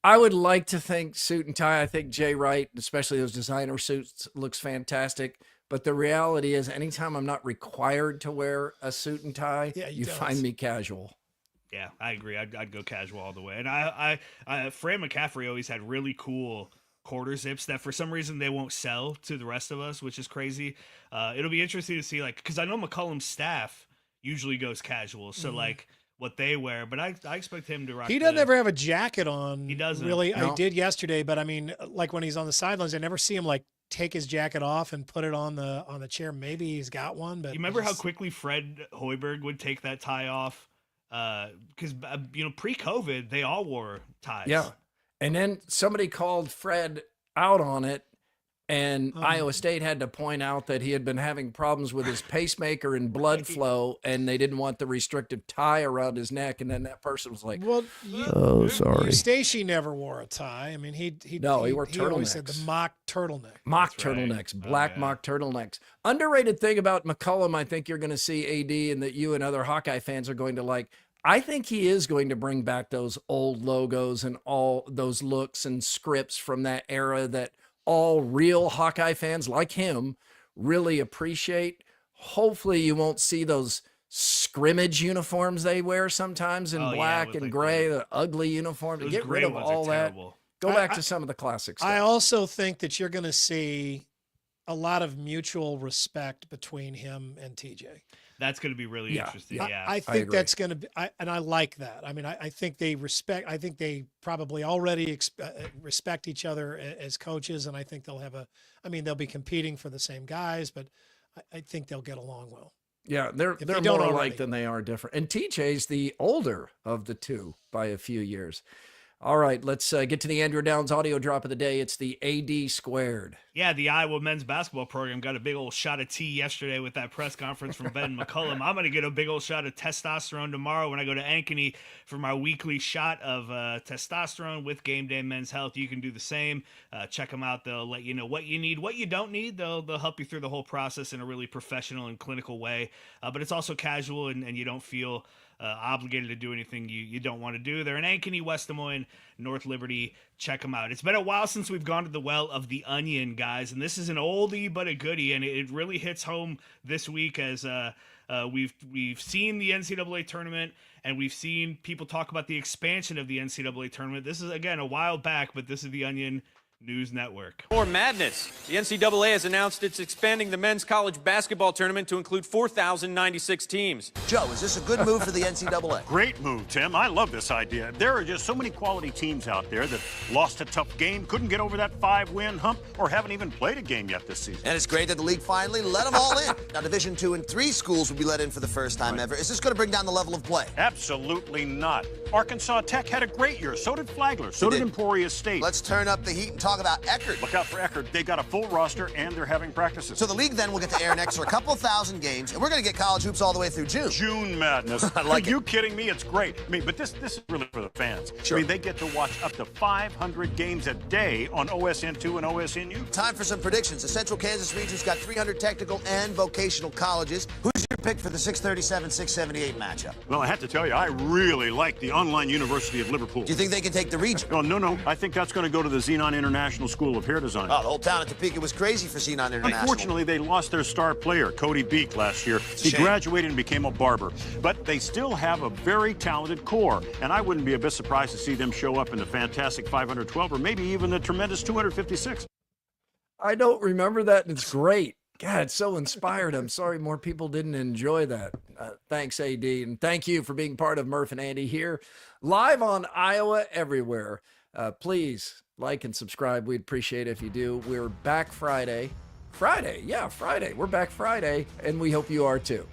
I would like to think suit and tie. I think Jay Wright, especially those designer suits, looks fantastic. But the reality is, anytime I'm not required to wear a suit and tie, you find me casual. Yeah, I agree. I'd go casual all the way. And I Fran McCaffrey always had really cool quarter zips that for some reason they won't sell to the rest of us, which is crazy. It'll be interesting to see, because I know McCollum's staff usually goes casual. So, what they wear, but I expect him to rock. He doesn't ever have a jacket on. He doesn't. Really, No. I did yesterday, but I mean, like when he's on the sidelines, I never see him take his jacket off and put it on the chair. Maybe he's got one, but you remember how quickly Fred Hoiberg would take that tie off? Because pre-COVID, they all wore ties. Yeah, and then somebody called Fred out on it, and Iowa State had to point out that he had been having problems with his pacemaker and blood flow, and they didn't want the restrictive tie around his neck. And then that person was like, "Well, sorry." Stacy never wore a tie. I mean, he wore turtlenecks. He always said the mock turtleneck. Mock turtlenecks, black mock turtlenecks. Underrated thing about McCollum, I think you're going to see, AD, and that you and other Hawkeye fans are going to like. I think he is going to bring back those old logos and all those looks and scripts from that era that all real Hawkeye fans like him really appreciate. Hopefully you won't see those scrimmage uniforms they wear sometimes in black and gray, the ugly uniforms. Get rid of all that. Go back to some of the classics. I also think that you're going to see a lot of mutual respect between him and TJ. That's going to be really interesting. Yeah, I think that's going to be, and I like that. I mean, I think they respect. I think they probably already respect each other as coaches, and I think they'll have they'll be competing for the same guys, but I think they'll get along well. Yeah, they're more alike than they are different. And TJ's the older of the two by a few years. All right, let's get to the Andrew Downs audio drop of the day. It's the AD squared. Yeah, the Iowa men's basketball program got a big old shot of tea yesterday with that press conference from Ben McCollum. I'm going to get a big old shot of testosterone tomorrow when I go to Ankeny for my weekly shot of testosterone with Game Day Men's Health. You can do the same. Check them out. They'll let you know what you need, what you don't need. They'll help you through the whole process in a really professional and clinical way. But it's also casual, and you don't feel obligated to do anything you don't want to do. They're in Ankeny, West Des Moines, North Liberty. Check them out. It's been a while since we've gone to the Well of the Onion, guys, and this is an oldie but a goodie, and it really hits home this week as we've seen the NCAA tournament, and we've seen people talk about the expansion of the NCAA tournament. This is, again, a while back, but this is the Onion News Network. More madness. The NCAA has announced it's expanding the men's college basketball tournament to include 4,096 teams. Joe, is this a good move for the NCAA? Great move, Tim. I love this idea. There are just so many quality teams out there that lost a tough game, couldn't get over that 5-win hump, or haven't even played a game yet this season. And it's great that the league finally let them all in. Now, Division II and III schools will be let in for the first time ever. Is this going to bring down the level of play? Absolutely not. Arkansas Tech had a great year. So did Flagler. So did Emporia State. Let's turn up the heat and talk about Eckerd. Look out for Eckerd. They got a full roster, and they're having practices. So the league then will get to air next for a couple thousand games, and we're going to get college hoops all the way through June. June madness. I like Are you kidding me? It's great. I mean, but this is really for the fans. Sure. I mean, they get to watch up to 500 games a day on OSN2 and OSNU. Time for some predictions. The Central Kansas region's got 300 technical and vocational colleges. Who's your pick for the 637-678 matchup? Well, I have to tell you, I really like the Online University of Liverpool. Do you think they can take the region? Oh, no. I think that's going to go to the Xenon International School of Hair Design. Oh, the whole town of Topeka was crazy for Xenon International. Unfortunately, they lost their star player, Cody Beek, last year. He graduated and became a barber. But they still have a very talented core, and I wouldn't be a bit surprised to see them show up in the fantastic 512 or maybe even the tremendous 256. I don't remember that, and it's great. God, it's so inspired. I'm sorry more people didn't enjoy that. Thanks, AD, and thank you for being part of Murph and Andy here, live on Iowa Everywhere. Please like and subscribe. We'd appreciate it if you do. We're back Friday. Friday. We're back Friday, and we hope you are too.